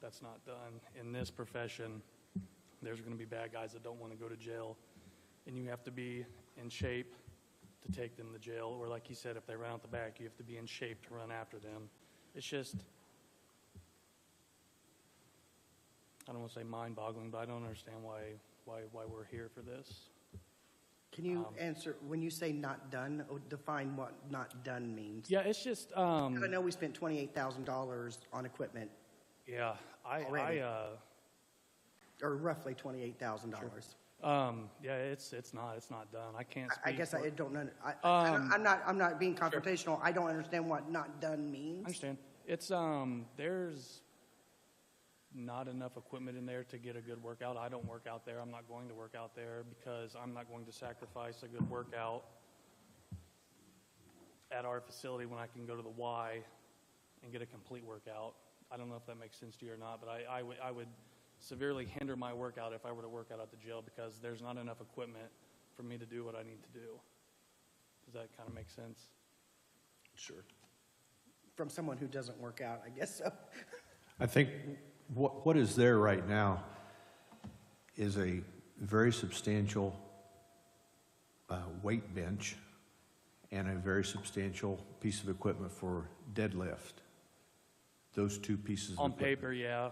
that's not done. In this profession, there's going to be bad guys that don't want to go to jail, and you have to be in shape to take them to jail. Or like you said, if they run out the back, you have to be in shape to run after them. It's just, I don't want to say mind-boggling, but I don't understand why we're here for this. Can you answer, when you say not done, define what not done means? Yeah, it's just... 'Cause I know we spent $28,000 on equipment. Yeah, already. Or roughly $28,000. Yeah, it's not done. I can't speak I guess for, I don't know. I'm not being confrontational. I don't understand what not done means. I understand. It's there's not enough equipment in there to get a good workout. I don't work out there. I'm not going to work out there because I'm not going to sacrifice a good workout at our facility when I can go to the Y and get a complete workout. I don't know if that makes sense to you or not, but I would severely hinder my workout if I were to work out at the jail because there's not enough equipment for me to do what I need to do. Does that kind of make sense? Sure. From someone who doesn't work out, I guess so. I think what is there right now is a very substantial weight bench and a very substantial piece of equipment for deadlift. Those two pieces of On equipment. paper, yeah.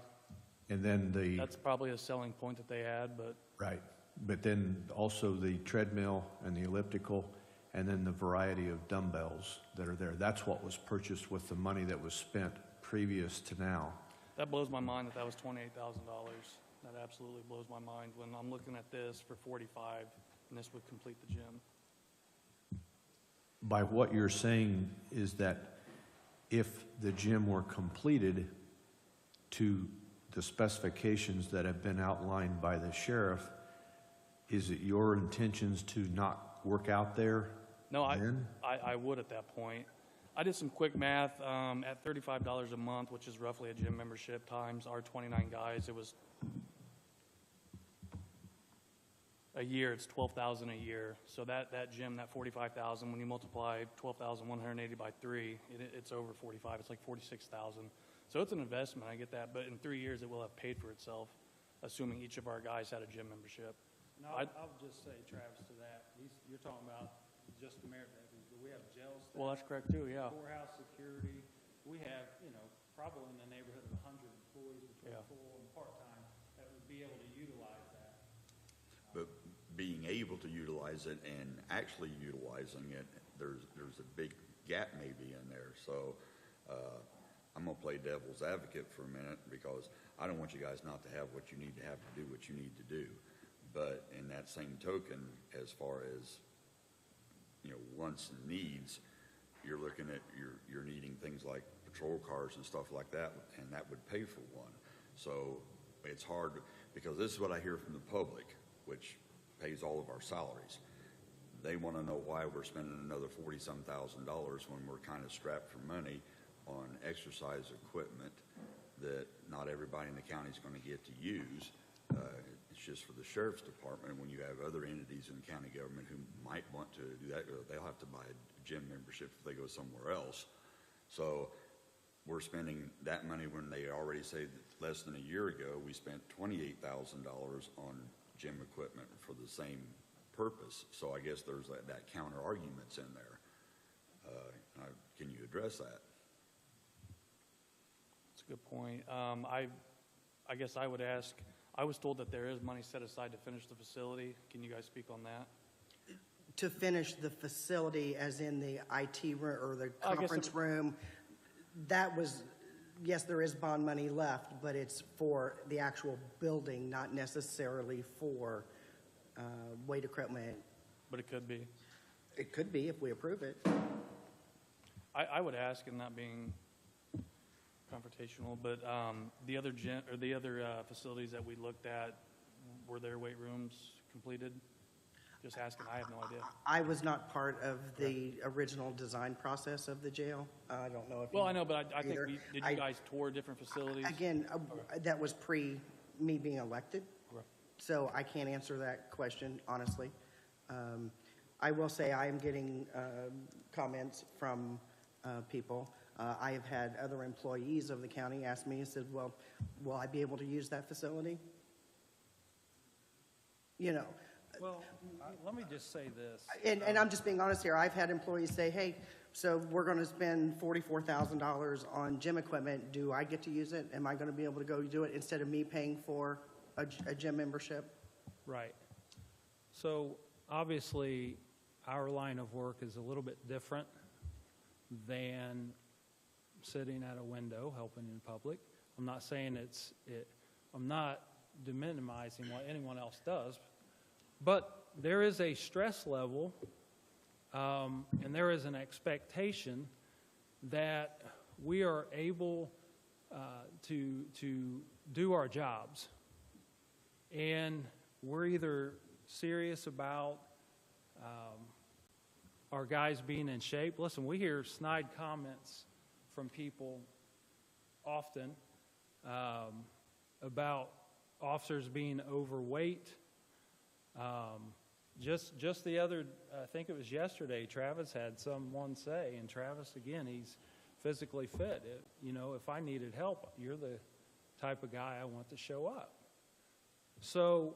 And then That's probably a selling point that they had, but... Right. But then also the treadmill and the elliptical, and then the variety of dumbbells that are there. That's what was purchased with the money that was spent previous to now. That blows my mind that was $28,000. That absolutely blows my mind when I'm looking at this for $45,000 and this would complete the gym. By what you're saying is that if the gym were completed to the specifications that have been outlined by the sheriff, is it your intentions to not work out there? No, then? I would at that point. I did some quick math. At $35 a month, which is roughly a gym membership times our 29 guys, it was a year. It's $12,000 a year. So that gym, that $45,000, when you multiply 12,180 by 3, it's over 45. It's like $46,000. So it's an investment. I get that. But in 3 years, it will have paid for itself, assuming each of our guys had a gym membership. No, I'll just say, Travis, to that, you're talking about just the merit deputies, but we have jail staff. Well, that's correct too, yeah. Courthouse security. We have, probably in the neighborhood of 100 employees between full and part-time that would be able to utilize that. But being able to utilize it and actually utilizing it, there's a big gap maybe in there. So I'm going to play devil's advocate for a minute because I don't want you guys not to have what you need to have to do what you need to do. But in that same token, as far as wants and needs, you're looking at, you're needing things like patrol cars and stuff like that, and that would pay for one. So it's hard, because this is what I hear from the public, which pays all of our salaries. They want to know why we're spending another $40-some thousand when we're kind of strapped for money on exercise equipment that not everybody in the county is going to get to use. It's just for the sheriff's department. When you have other entities in the county government who might want to do that, they'll have to buy a gym membership if they go somewhere else. So we're spending that money when they already say that less than a year ago we spent $28,000 on gym equipment for the same purpose. So I guess there's that counter arguments in there. Can you address that? That's a good point. I guess I would ask, I was told that there is money set aside to finish the facility. Can you guys speak on that? To finish the facility, as in the IT room or the conference room, that was, yes, there is bond money left, but it's for the actual building, not necessarily for weight equipment. But it could be. It could be if we approve it. I would ask, and not being confrontational, but the other facilities that we looked at, were their weight rooms completed? Just asking, I have no idea. I was not part of the original design process of the jail. I don't know if Well, you I know, but I think, either. did you guys tour different facilities? Again, that was pre me being elected, Correct. so I can't answer that question, honestly. I will say I am getting comments from people. I have had other employees of the county ask me and said, well, will I be able to use that facility? Well, let me just say this. And I'm just being honest here. I've had employees say, hey, so we're going to spend $44,000 on gym equipment. Do I get to use it? Am I going to be able to go do it instead of me paying for a gym membership? Right. So obviously, our line of work is a little bit different than sitting at a window helping in public. I'm not saying I'm not minimizing what anyone else does, but there is a stress level and there is an expectation that we are able to do our jobs. And we're either serious about our guys being in shape. Listen, we hear snide comments from people often about officers being overweight. Just the other, I think it was yesterday, Travis had someone say, and Travis, again, he's physically fit. If I needed help, you're the type of guy I want to show up. So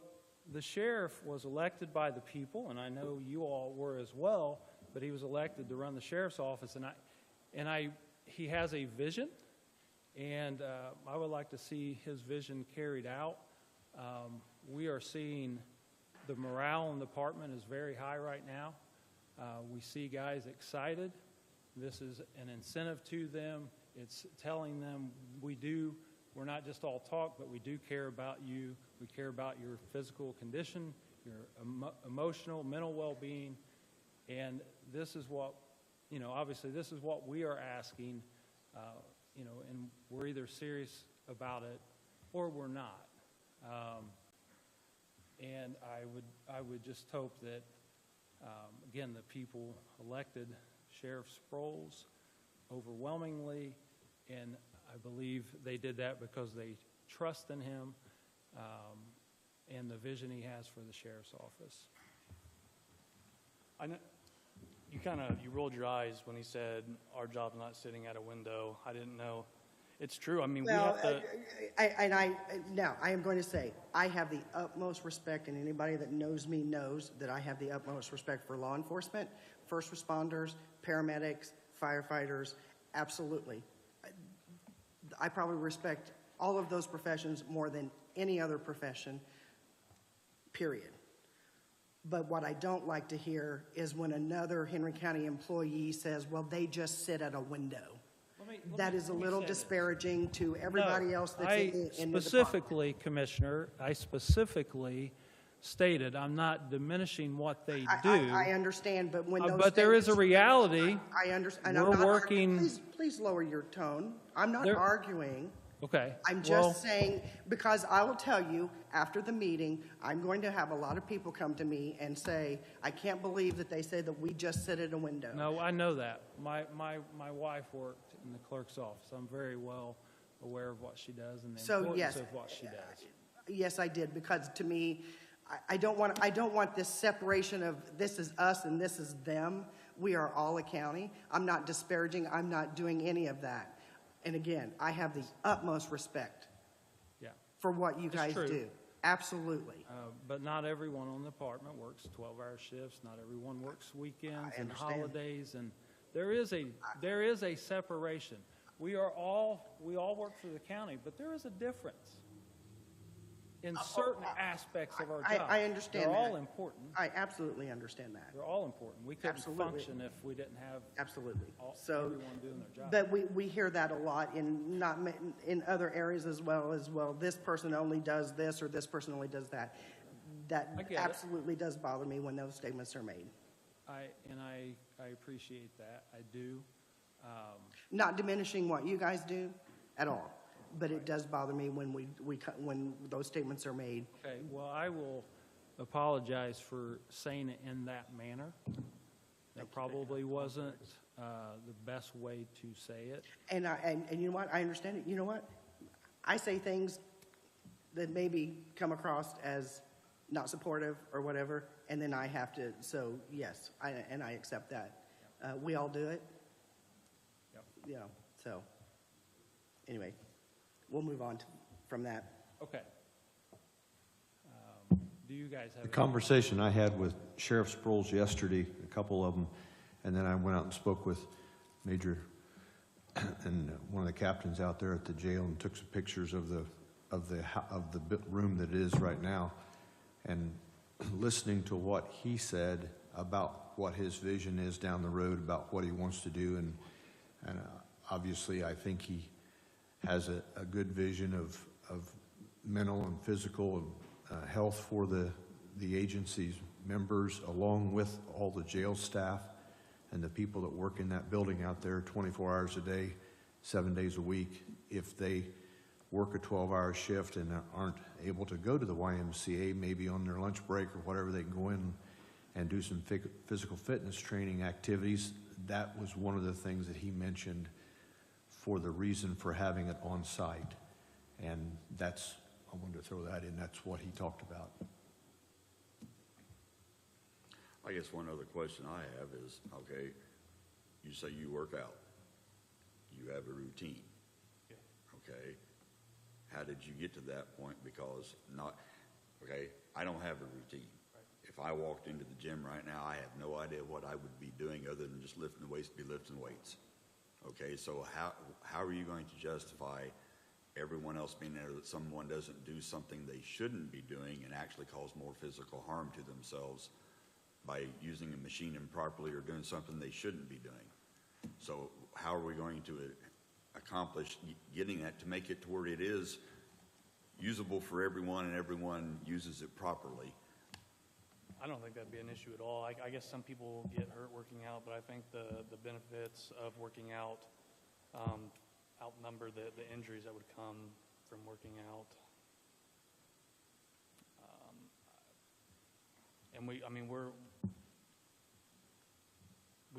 the sheriff was elected by the people, and I know you all were as well, but he was elected to run the sheriff's office, and he has a vision, and I would like to see his vision carried out. We are seeing the morale in the department is very high right now. We see guys excited. This is an incentive to them. It's telling them we're not just all talk, but we do care about you. We care about your physical condition, your emotional, mental well-being, and this is what, obviously this is what we are asking, and we're either serious about it or we're not. And I would just hope that, again, the people elected Sheriff Sproles overwhelmingly, and I believe they did that because they trust in him and the vision he has for the sheriff's office. I know you rolled your eyes when he said our job's not sitting at a window. I didn't know. It's true. I mean, we have to. Now, I am going to say, I have the utmost respect, and anybody that knows me knows that I have the utmost respect for law enforcement, first responders, paramedics, firefighters, absolutely. I probably respect all of those professions more than any other profession, period. But what I don't like to hear is when another Henry County employee says, well, they just sit at a window. That is a little disparaging to everybody else that's in the department. Commissioner, I specifically stated. I'm not diminishing what they I- do. I understand, but when those. But there is a statements- reality. I understand. We're working. Please lower your tone. I'm not There- arguing. Okay. I'm well, just saying, because I will tell you, after the meeting, I'm going to have a lot of people come to me and say, I can't believe that they say that we just sit at a window. No, I know that. My wife worked in the clerk's office. I'm very well aware of what she does and the So, importance yes, of what she does. Yes, I did, because to me, I don't want this separation of this is us and this is them. We are all a county. I'm not disparaging. I'm not doing any of that. And again, I have the utmost respect Yeah. for what you It's guys true. do. Absolutely. But not everyone on the department works 12-hour shifts. Not everyone works weekends and understand. holidays, and there is a separation. We all work for the county, but there is a difference in certain aspects of our job. I understand They're all that. important. I absolutely understand that. They're all important. We couldn't Absolutely. function if we didn't have Absolutely. So, everyone doing their job. but we hear that a lot in in other areas as well. This person only does this or this person only does that. I That get it. absolutely does bother me when those statements are made. I appreciate that. I do. Not diminishing what you guys do at all, but it does bother me when when those statements are made. Okay, well, I will apologize for saying it in that manner. That probably wasn't the best way to say it. And you know what? I understand it. You know what? I say things that maybe come across as not supportive or whatever, and then I have to. So yes, I accept that. We all do it. Yep. You know. So anyway, we'll move on from that. Okay. Do you guys have? The conversation I had with Sheriff Sproles yesterday, a couple of them, and then I went out and spoke with Major and one of the captains out there at the jail and took some pictures of the room that it is right now, and listening to what he said about what his vision is down the road, about what he wants to do, and obviously I think he has a good vision of mental and physical health for the agency's members, along with all the jail staff and the people that work in that building out there 24 hours a day, 7 days a week. If they work a 12-hour shift and aren't able to go to the YMCA, maybe on their lunch break or whatever, they can go in and do some physical fitness training activities. That was one of the things that he mentioned for the reason for having it on site. And that's, I wanted to throw that in, that's what he talked about. I guess one other question I have is, okay, you say you work out. You have a routine. Okay. How did you get to that point? Because I don't have a routine. If I walked into the gym right now, I have no idea what I would be doing other than just lifting weights. Okay, so how are you going to justify everyone else being there that someone doesn't do something they shouldn't be doing and actually cause more physical harm to themselves by using a machine improperly or doing something they shouldn't be doing? So how are we going to accomplish getting that to make it to where it is usable for everyone and everyone uses it properly? I don't think that'd be an issue at all. I guess some people get hurt working out, but I think the benefits of working out outnumber the injuries that would come from working out. And we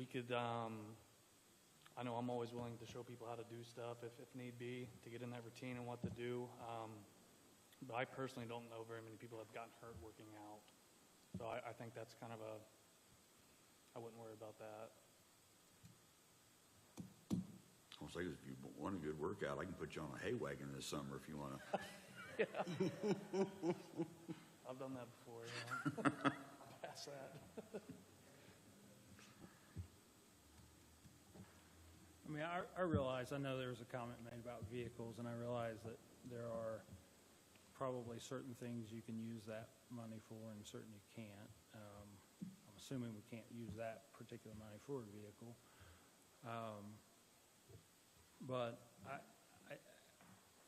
could, I know I'm always willing to show people how to do stuff if need be, to get in that routine and what to do. But I personally don't know very many people that have gotten hurt working out. So I think that's kind of I wouldn't worry about that. I'll say, if you want a good workout, I can put you on a hay wagon this summer if you want to. Yeah. I've done that before, yeah. Pass that. I mean, I realize, I know there was a comment made about vehicles, and I realize that there are probably certain things you can use that money for and certain you can't. I'm assuming we can't use that particular money for a vehicle. But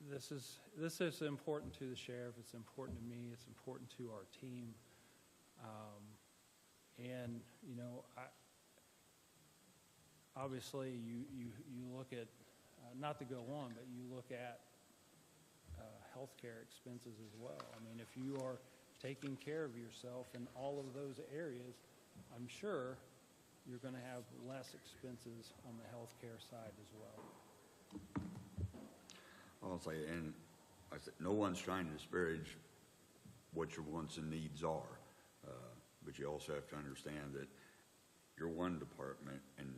this is important to the sheriff, it's important to me, it's important to our team. And, you know, obviously, you look at, not to go on, but you look at healthcare expenses as well. I mean, if you are taking care of yourself in all of those areas, I'm sure you're going to have less expenses on the healthcare side as well. I'll say, and I said, no one's trying to disparage what your wants and needs are, but you also have to understand that you're one department, and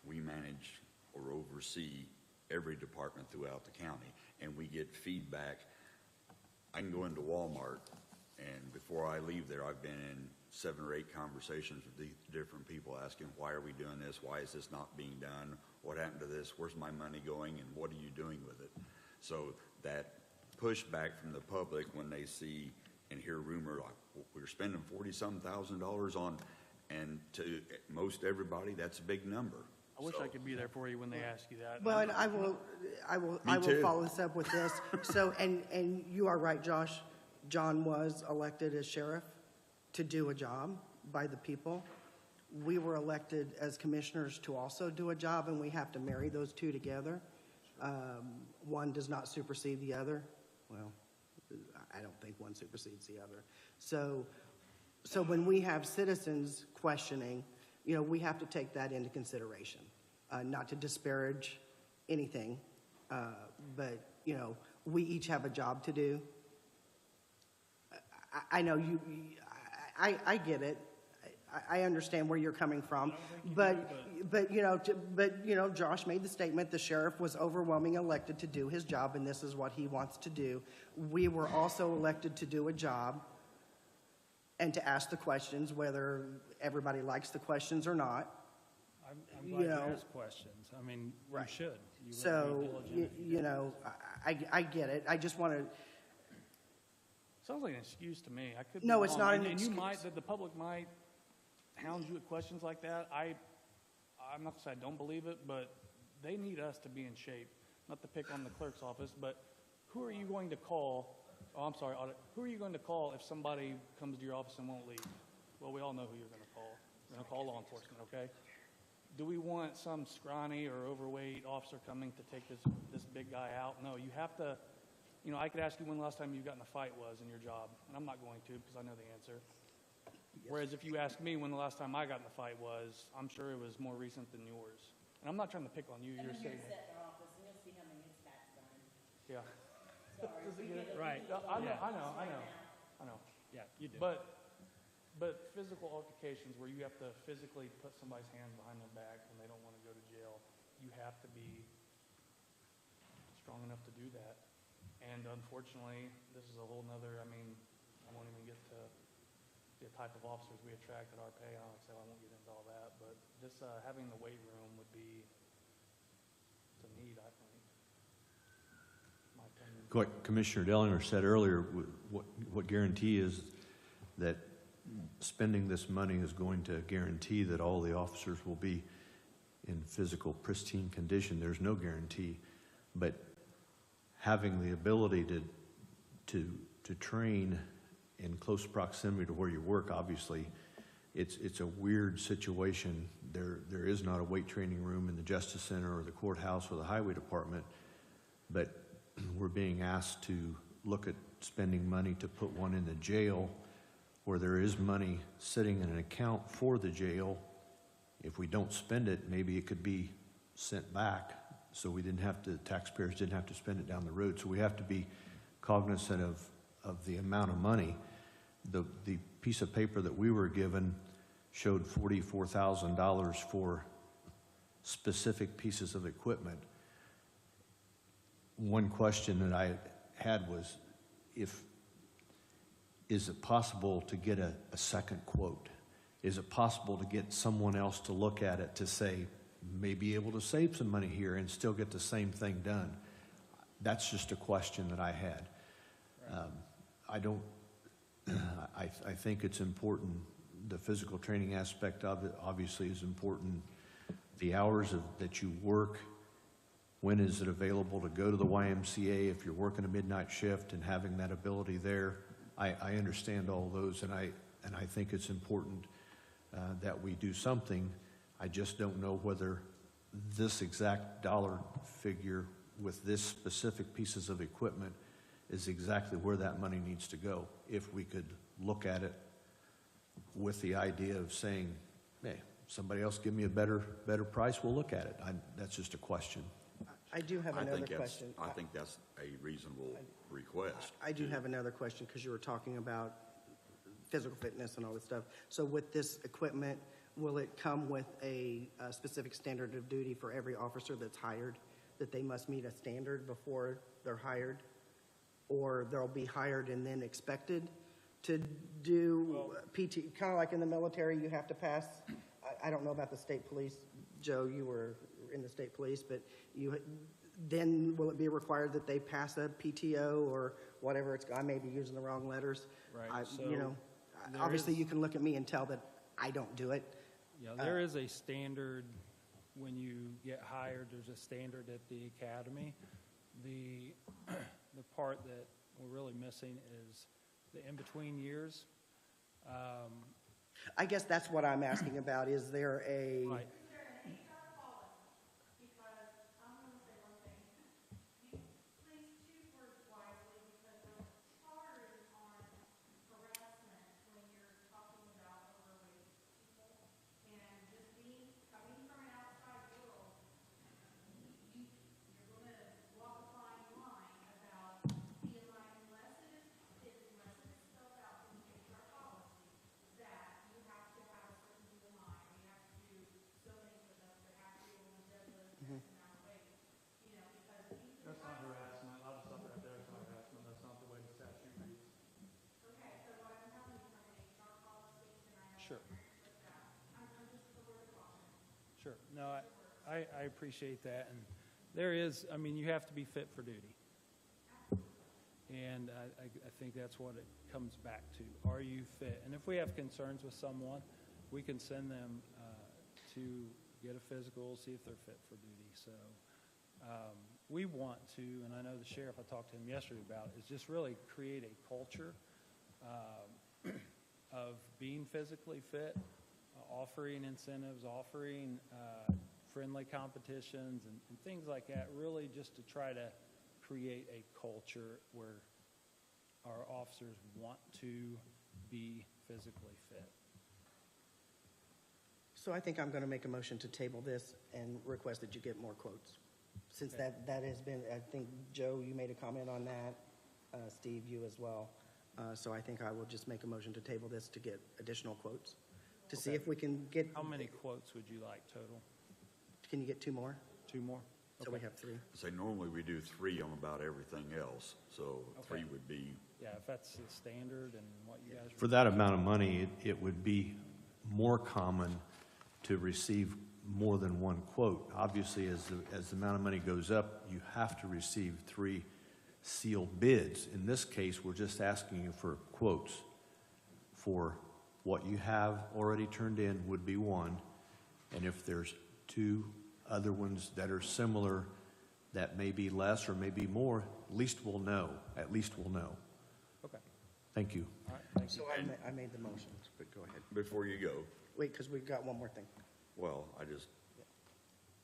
we manage or oversee every department throughout the county, and we get feedback. I can go into Walmart, and before I leave there, I've been in 7 or 8 conversations with these different people asking, why are we doing this? Why is this not being done? What happened to this? Where's my money going? And what are you doing with it? So that pushback from the public when they see and hear rumor like, we're spending $40-some thousand on, and to most everybody, that's a big number. I wish I could be there for you when they ask you that. Well, and I will too. follow this up with this. So, and you are right, Josh. John was elected as sheriff to do a job by the people. We were elected as commissioners to also do a job, and we have to marry those two together. One does not supersede the other. Well, I don't think one supersedes the other. So when we have citizens questioning, you know, we have to take that into consideration, not to disparage anything, but, you know, we each have a job to do. I know I get it. I understand where you're coming from, but you know, Josh made the statement the sheriff was overwhelmingly elected to do his job, and this is what he wants to do. We were also elected to do a job and to ask the questions, whether everybody likes the questions or not. I'm glad you ask questions. I mean, Right. you should. You So, would be diligent if you you did. know, I get it. I just want to, Sounds like an excuse to me. I could be No, it's wrong. not an And you excuse. might, the public might hound you with questions like that. I'm not gonna say I don't believe it, but they need us to be in shape. Not to pick on the clerk's office, but who are you going to call? Oh, I'm sorry, audit. Who are you going to call if somebody comes to your office and won't leave? Well, we all know who you're going to call. You're going to call law enforcement, okay? Do we want some scrawny or overweight officer coming to take this big guy out? No, you have to, you know, I could ask you when the last time you got in a fight was in your job, and I'm not going to because I know the answer. Whereas if you ask me when the last time I got in a fight was, I'm sure it was more recent than yours. And I'm not trying to pick on you. Come You're in here saying, and sit in our office, and you'll see how many stats done. yeah. Sorry. we get it. Right. No, I know, Yeah. I know. Yeah, you do. But physical altercations where you have to physically put somebody's hands behind their back when they don't want to go to jail, you have to be strong enough to do that. And unfortunately, this is a whole nother, I mean, I won't even get to the type of officers we attract at our pay. So I won't get into all that, but just having the weight room would be a need, I think. My opinion. What Commissioner Dellinger said earlier, what guarantee is that spending this money is going to guarantee that all the officers will be in physical pristine condition? There's no guarantee, but having the ability to train in close proximity to where you work, obviously, it's a weird situation. There is not a weight training room in the Justice Center or the courthouse or the Highway Department, but we're being asked to look at spending money to put one in the jail where there is money sitting in an account for the jail. If we don't spend it, maybe it could be sent back, so we didn't have to, taxpayers didn't have to spend it down the road. So we have to be cognizant of the amount of money. The piece of paper that we were given showed $44,000 for specific pieces of equipment. One question that I had was, is it possible to get a second quote? Is it possible to get someone else to look at it to say, may be able to save some money here and still get the same thing done? That's just a question that I had. I think it's important. The physical training aspect of it obviously is important. The hours that you work When is it available to go to the YMCA if you're working a midnight shift and having that ability there? I understand all those, and I think it's important that we do something. I just don't know whether this exact dollar figure with this specific pieces of equipment is exactly where that money needs to go. If we could look at it with the idea of saying, hey, somebody else give me a better price, we'll look at it. That's just a question. I do have another question. I think that's a reasonable request. I do have another question, because you were talking about physical fitness and all this stuff. So with this equipment, will it come with a specific standard of duty for every officer that's hired, that they must meet a standard before they're hired? Or they'll be hired and then expected to do PT, kind of like in the military, you have to pass, I don't know about the state police. Joe, you were in the state police, but then will it be required that they pass a PTO or whatever I may be using the wrong letters. Right, Obviously you can look at me and tell that I don't do it. Yeah, there is a standard when you get hired. There's a standard at the academy. The part that we're really missing is the in-between years. I guess that's what I'm asking about. Is there a... Right. That's not harassment. I'll just stop right there. It's not harassment. That's not the way the statute reads. Sure. Sure. No, I appreciate that. And there is, I mean, you have to be fit for duty. And I think that's what it comes back to. Are you fit? And if we have concerns with someone, we can send them to get a physical, see if they're fit for duty. So we want to, and I know the sheriff, I talked to him yesterday about, is just really create a culture of being physically fit, offering incentives, offering friendly competitions and things like that, really just to try to create a culture where our officers want to be physically fit. So I think I'm going to make a motion to table this and request that you get more quotes. Since that has been, I think, Joe, you made a comment on that. Steve, you as well. So I think I will just make a motion to table this to get additional quotes, to see if we can get... How many quotes would you like total? Can you get 2 more? 2 more? So we have 3. Say normally we do 3 on about everything else, so 3 would be. Yeah, if that's the standard and what you guys... For that amount of money, it would be more common to receive more than 1 quote. Obviously, as the amount of money goes up, you have to receive 3 sealed bids. In this case, we're just asking you for quotes. For what you have already turned in would be 1, and if there's 2 other ones that are similar, that may be less or maybe more, at least we'll know. At least we'll know. Okay. Thank you. All right, thank you. So I made the motion, but go ahead. Before you go, Wait, because we've got one more thing. well, I just,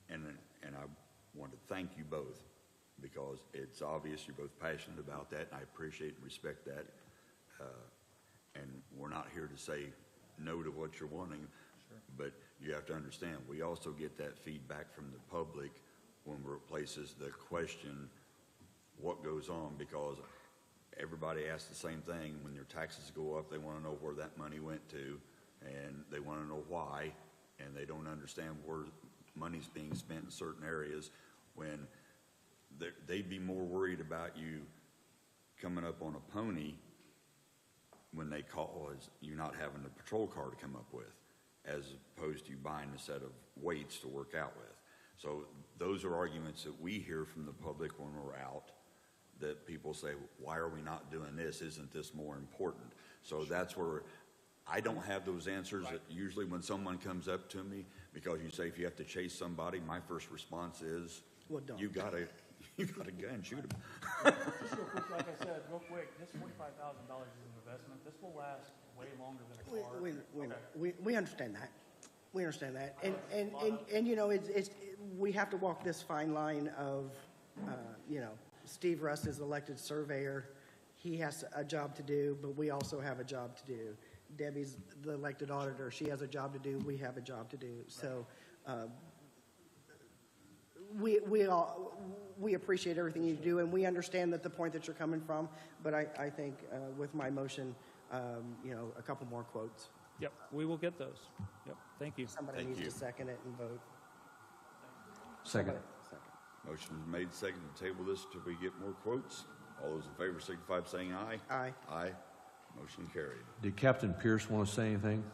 and I want to thank you both, because it's obvious you're both passionate about that, and I appreciate and respect that. And we're not here to say no to what you're wanting, but you have to understand, we also get that feedback from the public when we're at places that question what goes on, because everybody asks the same thing. When their taxes go up, they want to know where that money went to, and they want to know why, and they don't understand where money's being spent in certain areas, when they'd be more worried about you coming up on a pony when they call as you not having a patrol car to come up with, as opposed to you buying a set of weights to work out with. So those are arguments that we hear from the public when we're out, that people say, why are we not doing this? Isn't this more important? So that's where I don't have those answers. Right. Usually when someone comes up to me, because you say if you have to chase somebody, my first response is, Well, don't. You got a gun, shoot him. Just real quick, like I said, real quick, this $45,000 is an investment. This will last way longer than a car. We understand that. We understand that. And you know, we have to walk this fine line of, you know, Steve Russ is elected surveyor. He has a job to do, but we also have a job to do. Debbie's the elected auditor. She has a job to do. We have a job to do. So, we appreciate everything you do, and we understand that the point that you're coming from, but I think with my motion, you know, a couple more quotes. Yep, we will get those. Yep, thank you. Somebody needs to second it and vote. Second. Motion is made, second to table this till we get more quotes. All those in favor signify by saying aye. Aye. Aye. Motion carried. Did Captain Pierce want to say anything?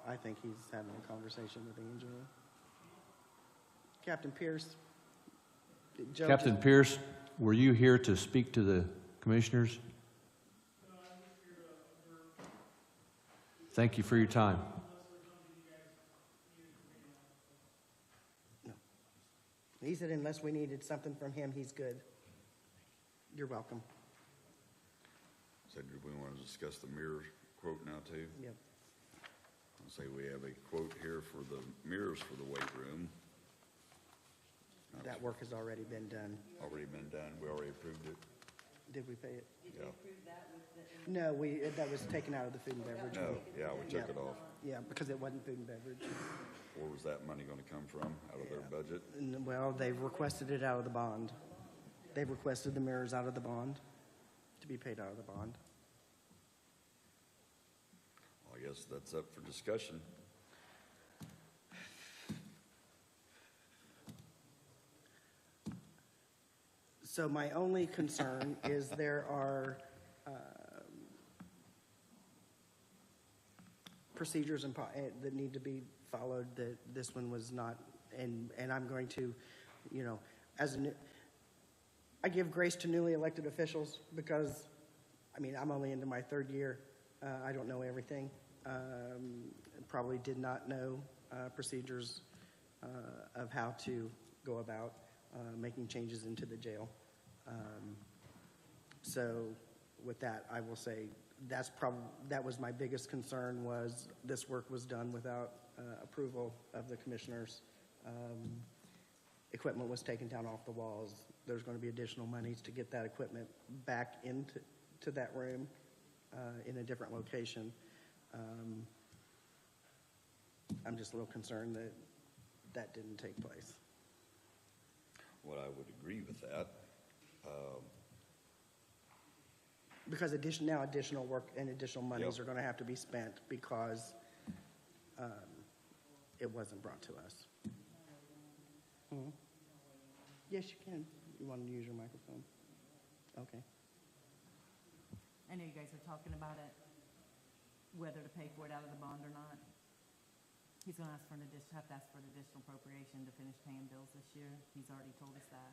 I think he's having a conversation with Angela. Captain Pierce. Joe Captain just- Pierce, were you here to speak to the commissioners? Thank you for your time. He said unless we needed something from him, he's good. You're welcome. So do we want to discuss the mirror quote now too? Yep. I'll say we have a quote here for the mirrors for the weight room. That work has already been done. Already been done. We already approved it. Did we pay it? Yeah. No, that was taken out of the food and beverage. No, yeah, we took Yeah. it off. Yeah, because it wasn't food and beverage. Where was that money going to come from? Out of their budget? Well, they've requested it out of the bond. They've requested the mirrors out of the bond, to be paid out of the bond. Well, I guess that's up for discussion. So my only concern is there are procedures that need to be followed that this one was not, and I'm going to, you know, I give grace to newly elected officials because, I mean, I'm only into my third year. I don't know everything. Probably did not know procedures of how to go about making changes into the jail. So with that, I will say that was my biggest concern, was this work was done without approval of the commissioners. Equipment was taken down off the walls. There's going to be additional monies to get that equipment back into that room in a different location. I'm just a little concerned that that didn't take place. Well, I would agree with that. Because now additional work and additional monies are going to have to be spent because it wasn't brought to us. Mhm. Yes, you can. You want to use your microphone? Okay. I know you guys are talking about it, whether to pay for it out of the bond or not. He's gonna have to ask for an additional appropriation to finish paying bills this year. He's already told us that.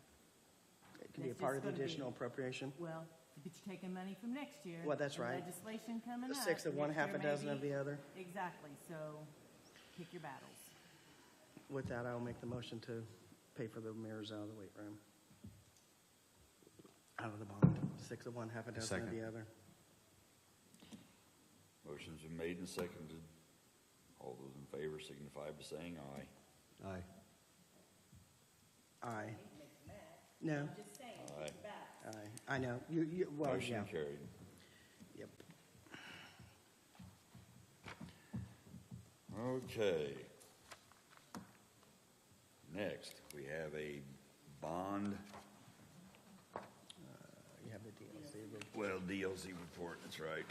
It can be a That's part just of the gonna be- additional appropriation. Well, but you're taking money from next year. Well, that's and right. Legislation coming up. Six of one, Next half year a dozen of maybe- the other. Exactly, so pick your battles. With that, I will make the motion to pay for the mirrors out of the weight room. Out of the bond. Six of one, half a dozen of Second. the other. Motion's been made and seconded. All those in favor signify by saying aye. Aye. Aye. No, Just saying, Aye. pick your battles. aye. I know. Well, yeah. Motion carried. Yep. Okay. Next, we have a bond, You have the DLC. well, DLC report, that's right.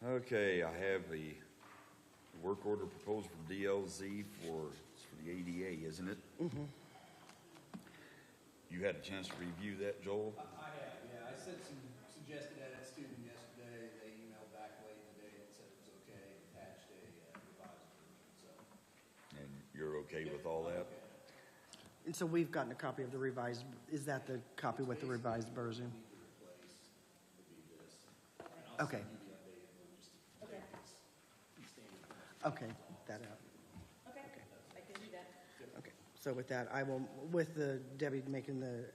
Okay, I have the work order proposal from DLZ it's for the ADA, isn't it? Mm-hmm. You had a chance to review that, Joel? I have, yeah. I sent some suggested edits to them yesterday. They emailed back late in the day and said it was okay, attached a revised version, so. And you're okay with all that? And so we've gotten a copy of the revised, is that the copy with the revised version? Okay. Okay, that out. Okay, I can do that. So with that, I will, with the Debbie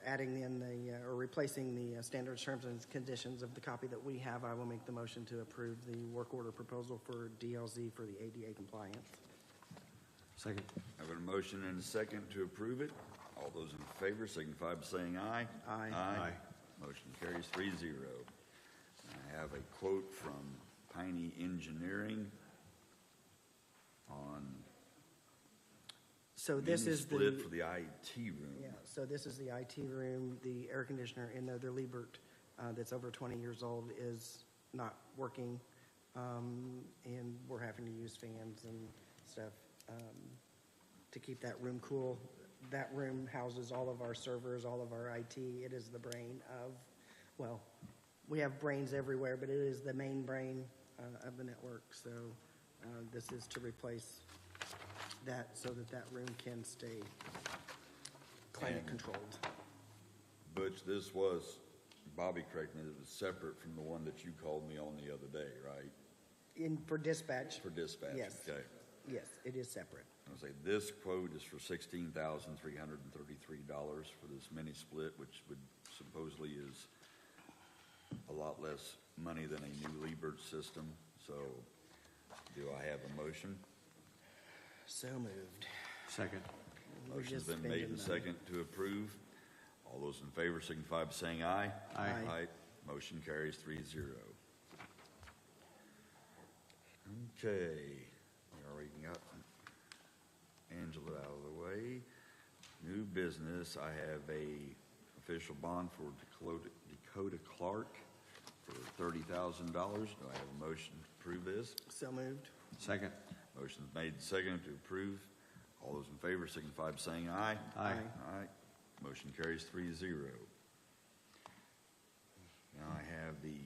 adding in or replacing the standard terms and conditions of the copy that we have, I will make the motion to approve the work order proposal for DLZ for the ADA compliance. Second. I have a motion and a second to approve it. All those in favor signify by saying aye. Aye. Aye. Motion carries 3-0. I have a quote from Piney Engineering on So this mini is split the, for the IT room. yeah, so this is the IT room, the air conditioner in there, the Liebert, that's over 20 years old is not working. And we're having to use fans and stuff, to keep that room cool. That room houses all of our servers, all of our IT. It is the brain of, well, we have brains everywhere, but it is the main brain of the network. So this is to replace that so that that room can stay climate controlled. Butch, this was, Bobby corrected me, it was separate from the one that you called me on the other day, right? For dispatch? For dispatch, Yes. okay. Yes, it is separate. I'll say this quote is for $16,333 for this mini split, which would supposedly is a lot less money than a new Liebert system. So do I have a motion? So moved. Second. Motion's been made and second to approve. All those in favor signify by saying aye. Aye. Aye. Motion carries 3-0. Okay, we already got Angela out of the way. New business, I have a official bond for Dakota Clark for $30,000. Do I have a motion to approve this? So moved. Second. Motion's made and seconded to approve. All those in favor signify by saying aye. Aye. Aye. Motion carries 3-0. Now I have the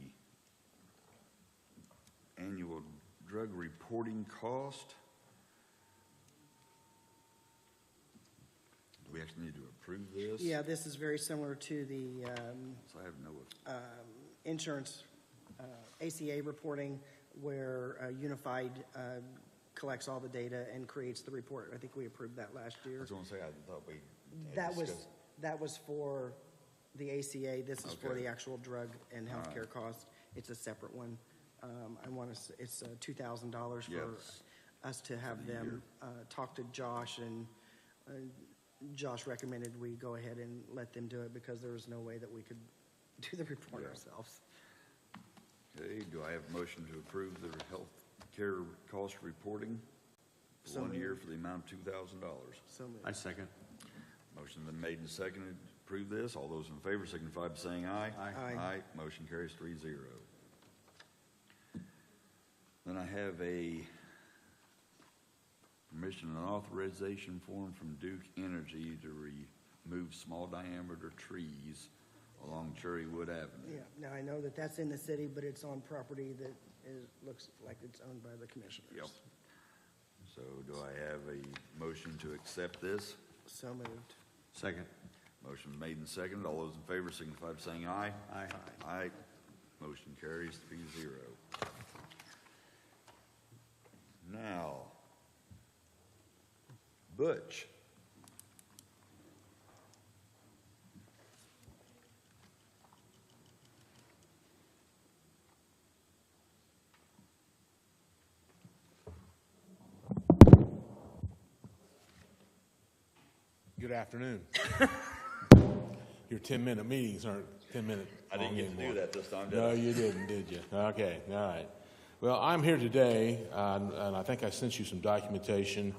annual drug reporting cost. Do we actually need to approve this? Yeah, this is very similar to the So I have no, insurance ACA reporting where Unified collects all the data and creates the report. I think we approved that last I year. was going to say, I thought we had That was, discussed- that was for the ACA. This is for Okay. the actual drug and All healthcare right. cost. It's a separate one. I want to, it's $2,000 for Yes. us to have the them talk to Josh, and Josh recommended we go ahead and let them do it because there was no way that we could do the report Yeah. ourselves. Okay, do I have a motion to approve the health care cost reporting for So 1 year moved. for the amount of $2,000? So moved. I second. Motion been made and seconded to approve this. All those in favor signify by saying aye. Aye. Aye. Motion carries 3-0. Then I have a permission and authorization form from Duke Energy to remove small diameter trees along Cherrywood Avenue. Yeah, now I know that that's in the city, but it's on property that looks like it's owned by the commissioners. Yep. So do I have a motion to accept this? So moved. Second. Motion made and seconded. All those in favor signify by saying aye. Aye. Aye. Motion carries 3-0. Now, Butch. Good afternoon. Your 10-minute meetings aren't 10-minute. I didn't get to do that this time, did I? No, you didn't, did you? Okay, all right. Well, I'm here today, and I think I sent you some documentation,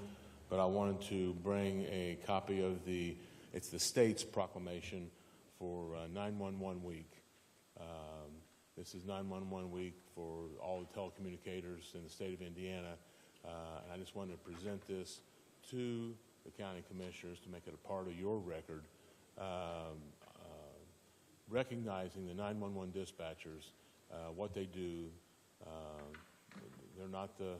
but I wanted to bring a copy of it's the state's proclamation for 911 week. This is 911 week for all the telecommunicators in the state of Indiana, and I just wanted to present this to the county commissioners to make it a part of your record, recognizing the 911 dispatchers, what they do. They're not the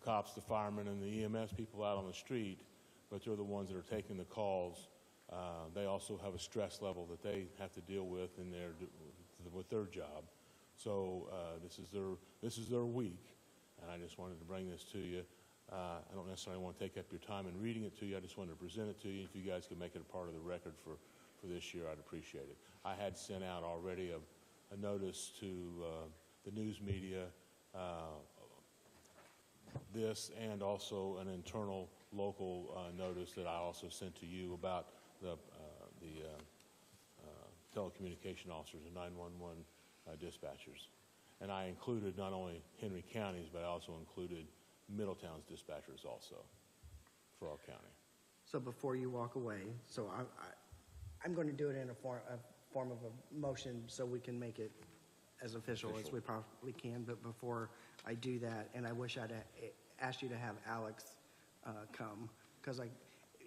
cops, the firemen, and the EMS people out on the street, but they're the ones that are taking the calls. They also have a stress level that they have to deal with with their job. So this is their week, and I just wanted to bring this to you. I don't necessarily want to take up your time in reading it to you. I just wanted to present it to you. If you guys could make it a part of the record for this year, I'd appreciate it. I had sent out already a notice to the news media, this and also an internal local notice that I also sent to you about the telecommunication officers and 911 dispatchers. And I included not only Henry County's, but I also included Middletown's dispatchers also for our county. So before you walk away, so I'm going to do it in a form of a motion so we can make it as official as we probably can. But before I do that, and I wish I'd asked you to have Alex come, because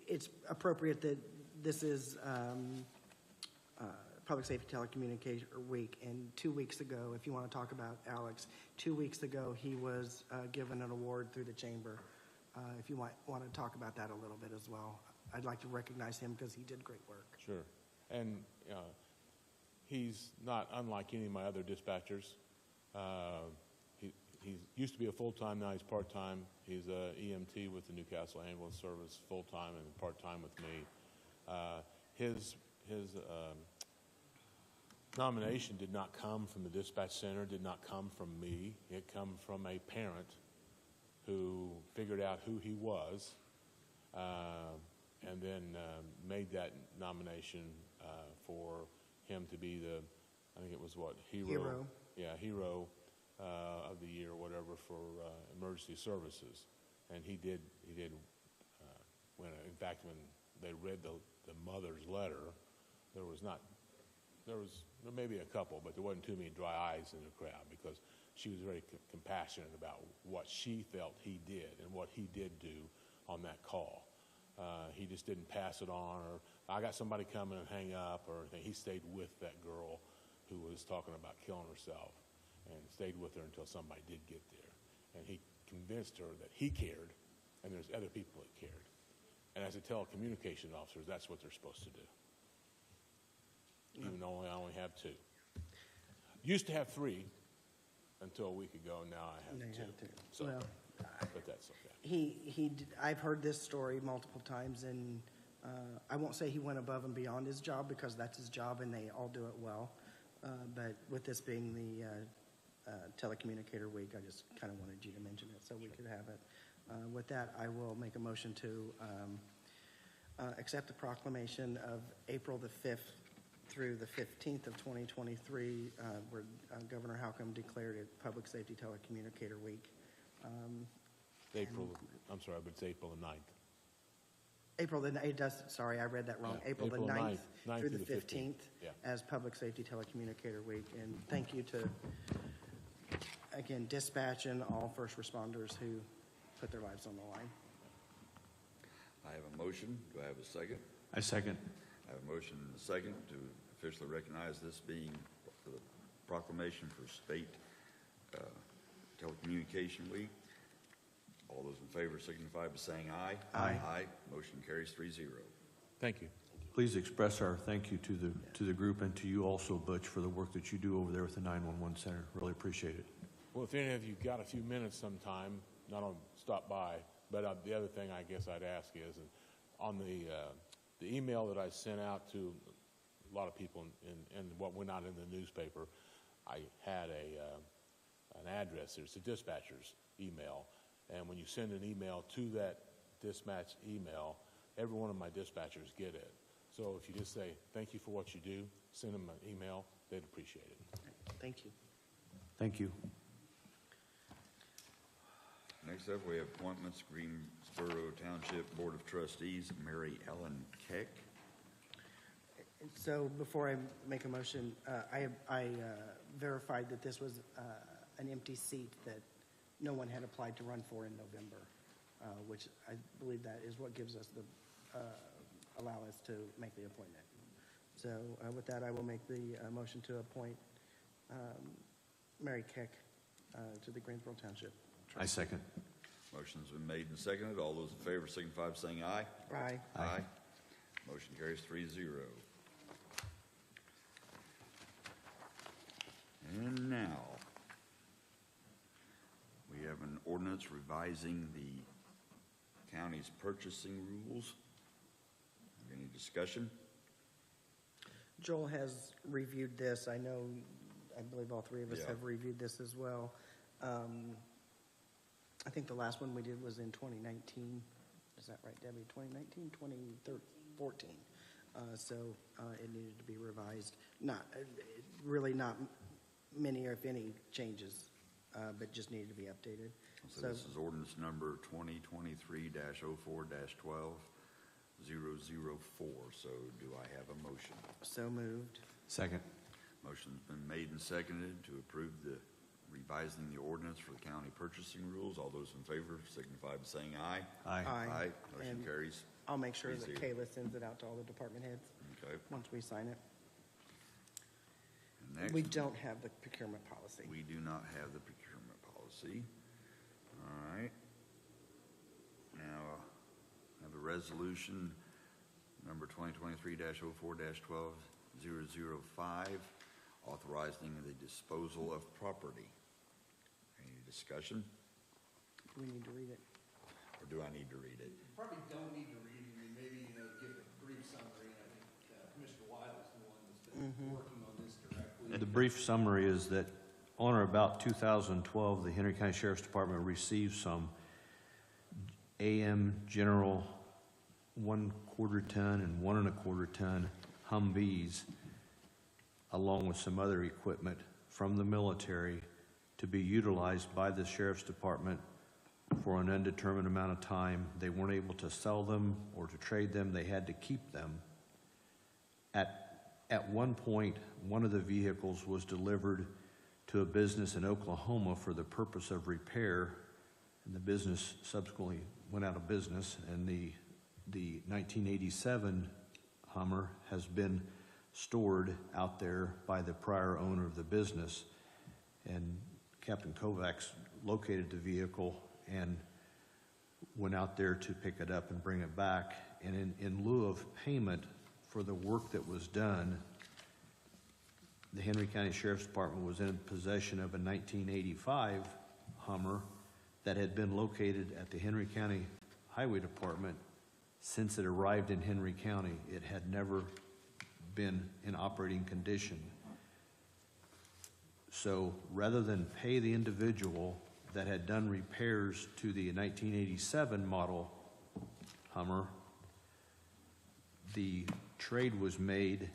it's appropriate that this is Public Safety Telecommunication Week, and 2 weeks ago, if you want to talk about Alex, 2 weeks ago he was given an award through the chamber. If you want to talk about that a little bit as well, I'd like to recognize him because he did great work. Sure, and he's not unlike any of my other dispatchers. He used to be a full-time, now he's part-time. He's a EMT with the Newcastle Ambulance Service, full-time and part-time with me. His nomination did not come from the dispatch center, did not come from me. It come from a parent who figured out who he was and then made that nomination for him to be the, I think it was what, hero. Yeah, hero of the year or whatever for emergency services. And he did when, in fact, when they read the mother's letter, there may be a couple, but there wasn't too many dry eyes in the crowd because she was very compassionate about what she felt he did and what he did do on that call. He just didn't pass it on, or I got somebody coming and hang up, or anything. He stayed with that girl who was talking about killing herself and stayed with her until somebody did get there. And he convinced her that he cared and there's other people that cared. And as a telecommunication officer, that's what they're supposed to do. Even though I only have 2. Used to have 3 until a week ago, now I have 2. So, well, but that's okay. I've heard this story multiple times, and I won't say he went above and beyond his job because that's his job and they all do it well. But with this being the Telecommunicator Week, I just kind of wanted you to mention it so we could have it. With that, I will make a motion to accept the proclamation of April the 5th through the 15th of 2023, where Governor Halcomb declared it Public Safety Telecommunicator Week. I'm sorry, but it's April the 9th. Sorry, I read that wrong. Yeah, April the 9th through the 15th yeah. as Public Safety Telecommunicator Week. And thank you to, again, dispatch and all first responders who put their lives on the line. I have a motion. Do I have a second? I second. I have a motion and a second to officially recognize this being the proclamation for State Telecommunication Week. All those in favor signify by saying aye. Aye. Aye. Motion carries 3-0. Thank you. Please express our thank you to the group and to you also, Butch, for the work that you do over there with the 911 Center. Really appreciate it. Well, if any of you got a few minutes sometime, not only stop by, but the other thing I guess I'd ask is on the email that I sent out to a lot of people and what went out in the newspaper, I had an address. There's a dispatcher's email. And when you send an email to that dispatch email, every one of my dispatchers get it. So if you just say, thank you for what you do, send them an email, they'd appreciate it. Thank you. Thank you. Next up, we have appointments, Greensboro Township Board of Trustees, Mary Ellen Keck. So before I make a motion, I verified that this was an empty seat that no one had applied to run for in November, which I believe that is what gives us allow us to make the appointment. So with that, I will make the motion to appoint Mary Keck to the Greensboro Township. I second. Motion's been made and seconded. All those in favor signify by saying aye. Aye. Aye. Motion carries 3-0. And now, we have an ordinance revising the county's purchasing rules. Any discussion? Joel has reviewed this. I know, I believe all three of us Yeah. have reviewed this as well. I think the last one we did was in 2019. Is that right, Debbie? 2019, 2014. So it needed to be revised. Not, really not many or if any changes, but just needed to be updated. So this is ordinance number 2023-04-12-004. So do I have a motion? So moved. Second. Motion's been made and seconded to approve the revising the ordinance for the county purchasing rules. All those in favor signify by saying aye. Aye. Aye. Motion And carries. I'll make sure that 3-0. Kayla sends it out to all the department heads Okay. once we sign it. And next, We don't have the procurement policy. we do not have the procurement policy. All right. Now, I have a resolution number 2023-04-12-005, authorizing the disposal of property. Any discussion, Do we need to read it? or do I need to read it? Probably don't need to read it, and maybe, give a brief summary. I think Commissioner Wild is the one that's been working on this directly. The brief summary is that on or about 2012, the Henry County Sheriff's Department received some AM General 1/4 ton and 1 1/4 ton Humvees, along with some other equipment from the military to be utilized by the Sheriff's Department for an undetermined amount of time. They weren't able to sell them or to trade them. They had to keep them. At one point, one of the vehicles was delivered to a business in Oklahoma for the purpose of repair, and the business subsequently went out of business, and the 1987 Hummer has been stored out there by the prior owner of the business. And Captain Kovacs located the vehicle and went out there to pick it up and bring it back. And in lieu of payment for the work that was done, the Henry County Sheriff's Department was in possession of a 1985 Hummer that had been located at the Henry County Highway Department since it arrived in Henry County. It had never been in operating condition. So rather than pay the individual that had done repairs to the 1987 model Hummer, the trade was made.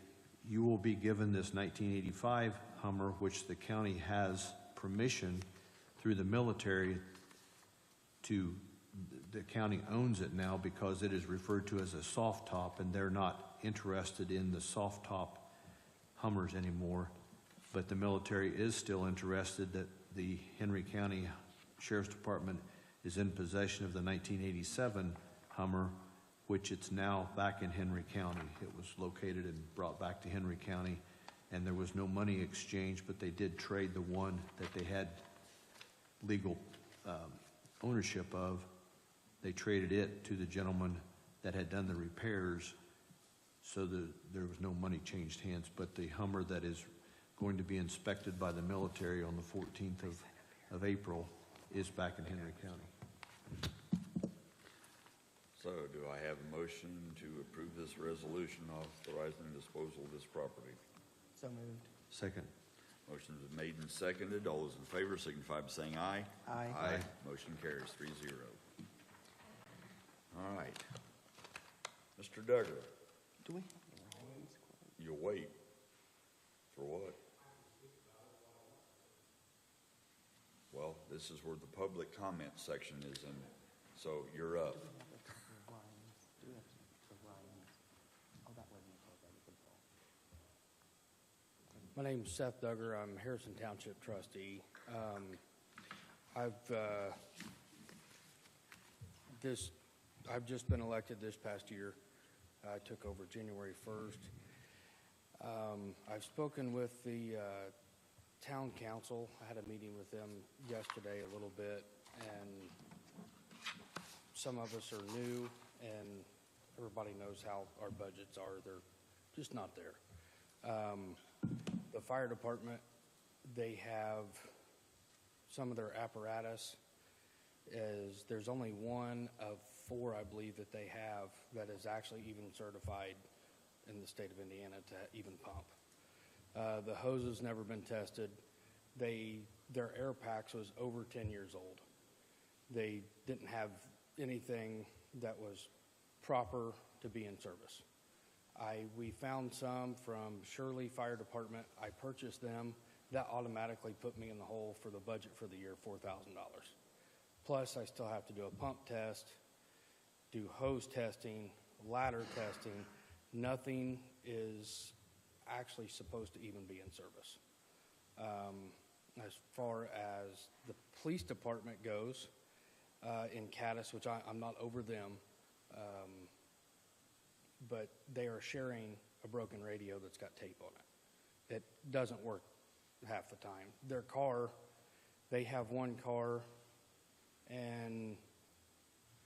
You will be given this 1985 Hummer, which the county has permission through the military to, the county owns it now because it is referred to as a soft top, and they're not interested in the soft top Hummers anymore. But the military is still interested that the Henry County Sheriff's Department is in possession of the 1987 Hummer, which it's now back in Henry County. It was located and brought back to Henry County, and there was no money exchange, but they did trade the one that they had legal ownership of. They traded it to the gentleman that had done the repairs, so there was no money changed hands. But the Hummer that is going to be inspected by the military on the 14th of April is back in Henry County. So do I have a motion to approve this resolution authorizing the disposal of this property? So moved. Second. Motion's been made and seconded. All those in favor signify by saying aye. Aye. Aye. Motion carries 3-0. All right. Mr. Duggar, Do we? you'll wait. For what? Well, this is where the public comment section is in, so you're up. My name's Seth Duggar. I'm Harrison Township trustee. I've just been elected this past year. I took over January 1st. I've spoken with the town council. I had a meeting with them yesterday a little bit, and some of us are new, and everybody knows how our budgets are. They're just not there. The fire department, they have some of their apparatus is there's only one of 4, I believe, that they have that is actually even certified in the state of Indiana to even pump. The hose has never been tested. Their air packs was over 10 years old. They didn't have anything that was proper to be in service. We found some from Shirley Fire Department. I purchased them. That automatically put me in the hole for the budget for the year, $4,000. Plus, I still have to do a pump test, do hose testing, ladder testing. Nothing is actually supposed to even be in service. As far as the police department goes, in Caddis, which I'm not over them, but they are sharing a broken radio that's got tape on it. It doesn't work half the time. Their car, they have one car, and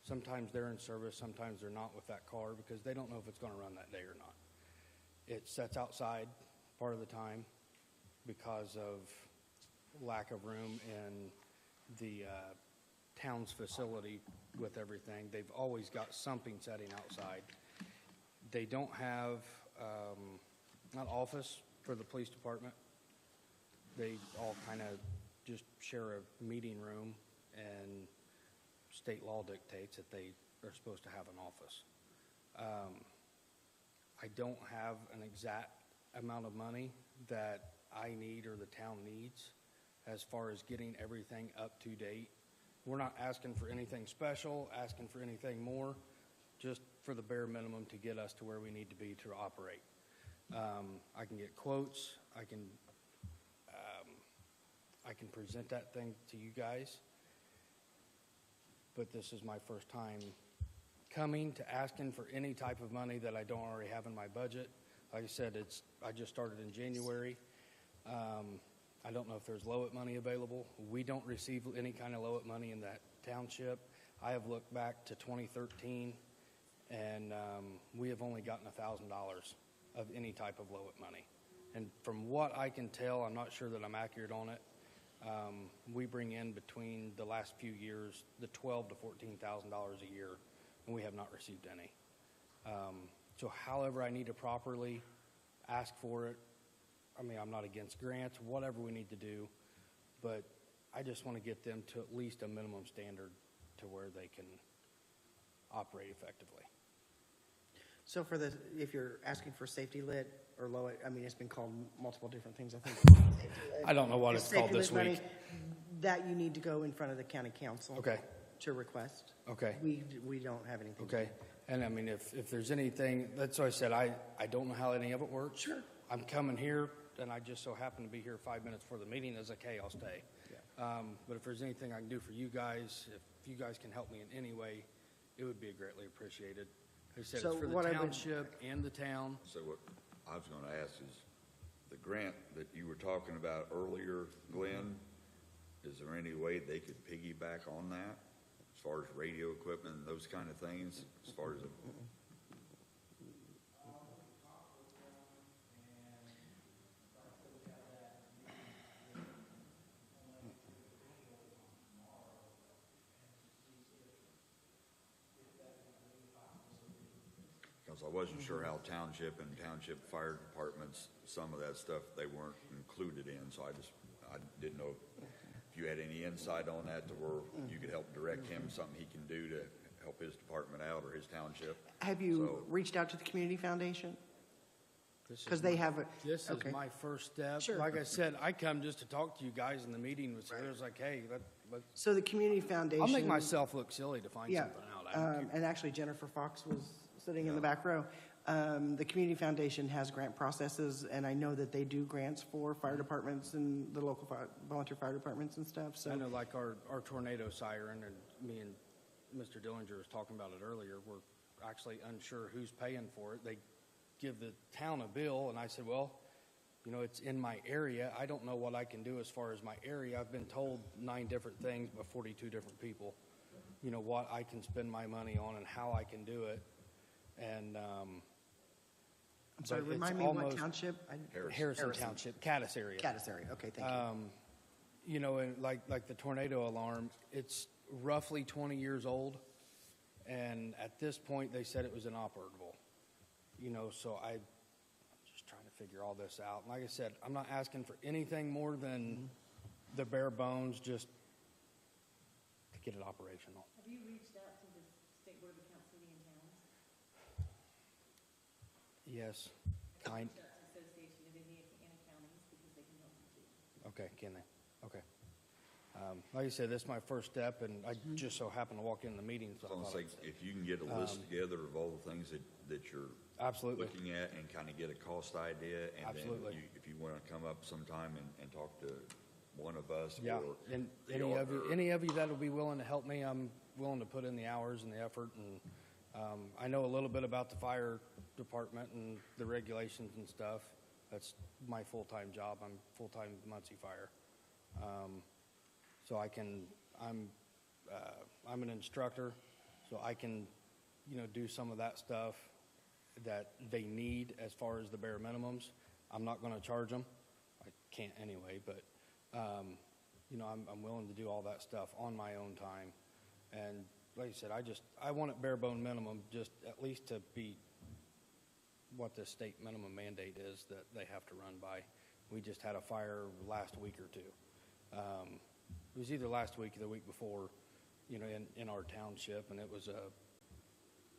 sometimes they're in service, sometimes they're not with that car because they don't know if it's going to run that day or not. It sets outside part of the time because of lack of room in the town's facility with everything. They've always got something setting outside. They don't have an office for the police department. They all kind of just share a meeting room, and state law dictates that they are supposed to have an office. I don't have an exact amount of money that I need or the town needs as far as getting everything up to date. We're not asking for anything special, asking for anything more, just for the bare minimum to get us to where we need to be to operate. I can get quotes. I can present that thing to you guys, but this is my first time coming to asking for any type of money that I don't already have in my budget. Like I said, I just started in January. I don't know if there's LOIT money available. We don't receive any kind of LOIT money in that township. I have looked back to 2013, and we have only gotten $1,000 of any type of LOIT money. And from what I can tell, I'm not sure that I'm accurate on it, we bring in between the last few years the $12,000 to $14,000 a year, and we have not received any. So however I need to properly ask for it, I mean, I'm not against grants, whatever we need to do, but I just want to get them to at least a minimum standard to where they can operate effectively. So for the, if you're asking for safety lit or LOIT, I mean, it's been called multiple different things, I think. I don't know what it's called this Safety lit week. money, that you need to go in front of the county council. Okay. To request. Okay. We don't have anything. Okay. And I mean, if there's anything, that's why I said I don't know how any of it works. Sure. I'm coming here, and I just so happen to be here 5 minutes before the meeting. It's okay, I'll stay. Yeah. But if there's anything I can do for you guys, if you guys can help me in any way, it would be greatly appreciated. Like I said, So it's for the what I would- township and the town. So what I was going to ask is, the grant that you were talking about earlier, Glenn, is there any way they could piggyback on that? As far as radio equipment and those kind of things, as far as because I wasn't sure how township and township fire departments, some of that stuff, they weren't included in, so I didn't know if you had any insight on that to where you could help direct him, something he can do to help his department out or his township. Have you So- reached out to the community foundation? This is 'Cause they my- have a- This okay. is my first step. Sure. Like I said, I come just to talk to you guys, and the meeting was here. It was like, hey, let's. So the community foundation. I'll make myself look silly to find Yeah, something out. I don't care. and actually Jennifer Fox was sitting in the back row. The community foundation has grant processes, and I know that they do grants for fire departments and the local volunteer fire departments and stuff, I so. know, like our tornado siren, and me and Mr. Dillinger was talking about it earlier, we're actually unsure who's paying for it. They give the town a bill, and I said, well, you know, it's in my area. I don't know what I can do as far as my area. I've been told 9 different things by 42 different people, you know, what I can spend my money on and how I can do it. And, I'm sorry, but remind it's me what almost- township? Harrison Township, Caddis area. Caddis area, okay, thank you. You know, and like the tornado alarm, roughly 20 years old, and at this point, they said it was inoperable. You know, so I'm just trying to figure all this out. Like I said, I'm not asking for anything more than the bare bones, just to get it operational. Have you reached out to the State Board of Accounts city and towns? Yes, Have you kind. reached out to the Association of Indiana Counties because they can help you too? Okay, can they? Okay. Like I said, this is my first step, and I just so happened to walk in the meeting. So I was gonna say, if you can get a list together of all the things that you're Absolutely. looking at and kind of get a cost idea, and Absolutely. then if you want to come up sometime and talk to one of us Yeah, or and the any of you that'll be willing to help me, I'm willing to put in the hours and the effort. And I know a little bit about the fire department and the regulations and stuff. That's my full-time job. I'm full-time Muncie Fire. So I'm an instructor, so I can, you know, do some of that stuff that they need as far as the bare minimums. I'm not going to charge them. I can't anyway, but, you know, I'm willing to do all that stuff on my own time. And like I said, I want it bare bone minimum, just at least to be what the state minimum mandate is that they have to run by. We just had a fire last week or two. It was either last week or the week before, you know, in our township, and it was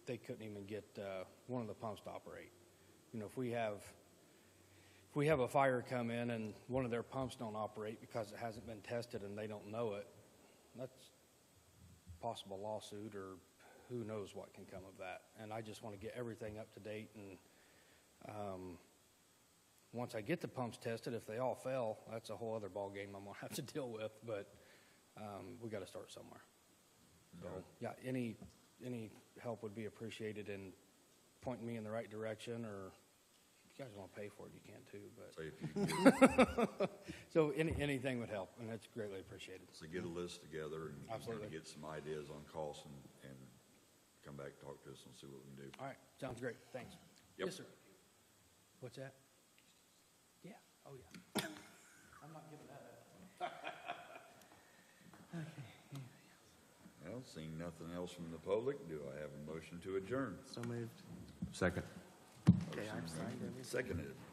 they couldn't even get one of the pumps to operate. You know, if we have a fire come in and one of their pumps don't operate because it hasn't been tested and they don't know it, that's possible lawsuit or who knows what can come of that. And I just want to get everything up to date, and once I get the pumps tested, if they all fail, that's a whole other ballgame I'm going to have to deal with, but we got to start somewhere. So, yeah, any help would be appreciated in pointing me in the right direction, or if you guys want to pay for it, you can too, but. So if you So anything would help, and that's greatly appreciated. So get a list together and Absolutely. get some ideas on costs and come back, talk to us and see what we can do. All right, sounds great, thanks. Yep. Yes, sir. What's that? Yeah, oh, yeah. I'm not giving that up. Well, seeing nothing else from the public, do I have a motion to adjourn? So moved. Second. Okay, I've signed everything. Seconded.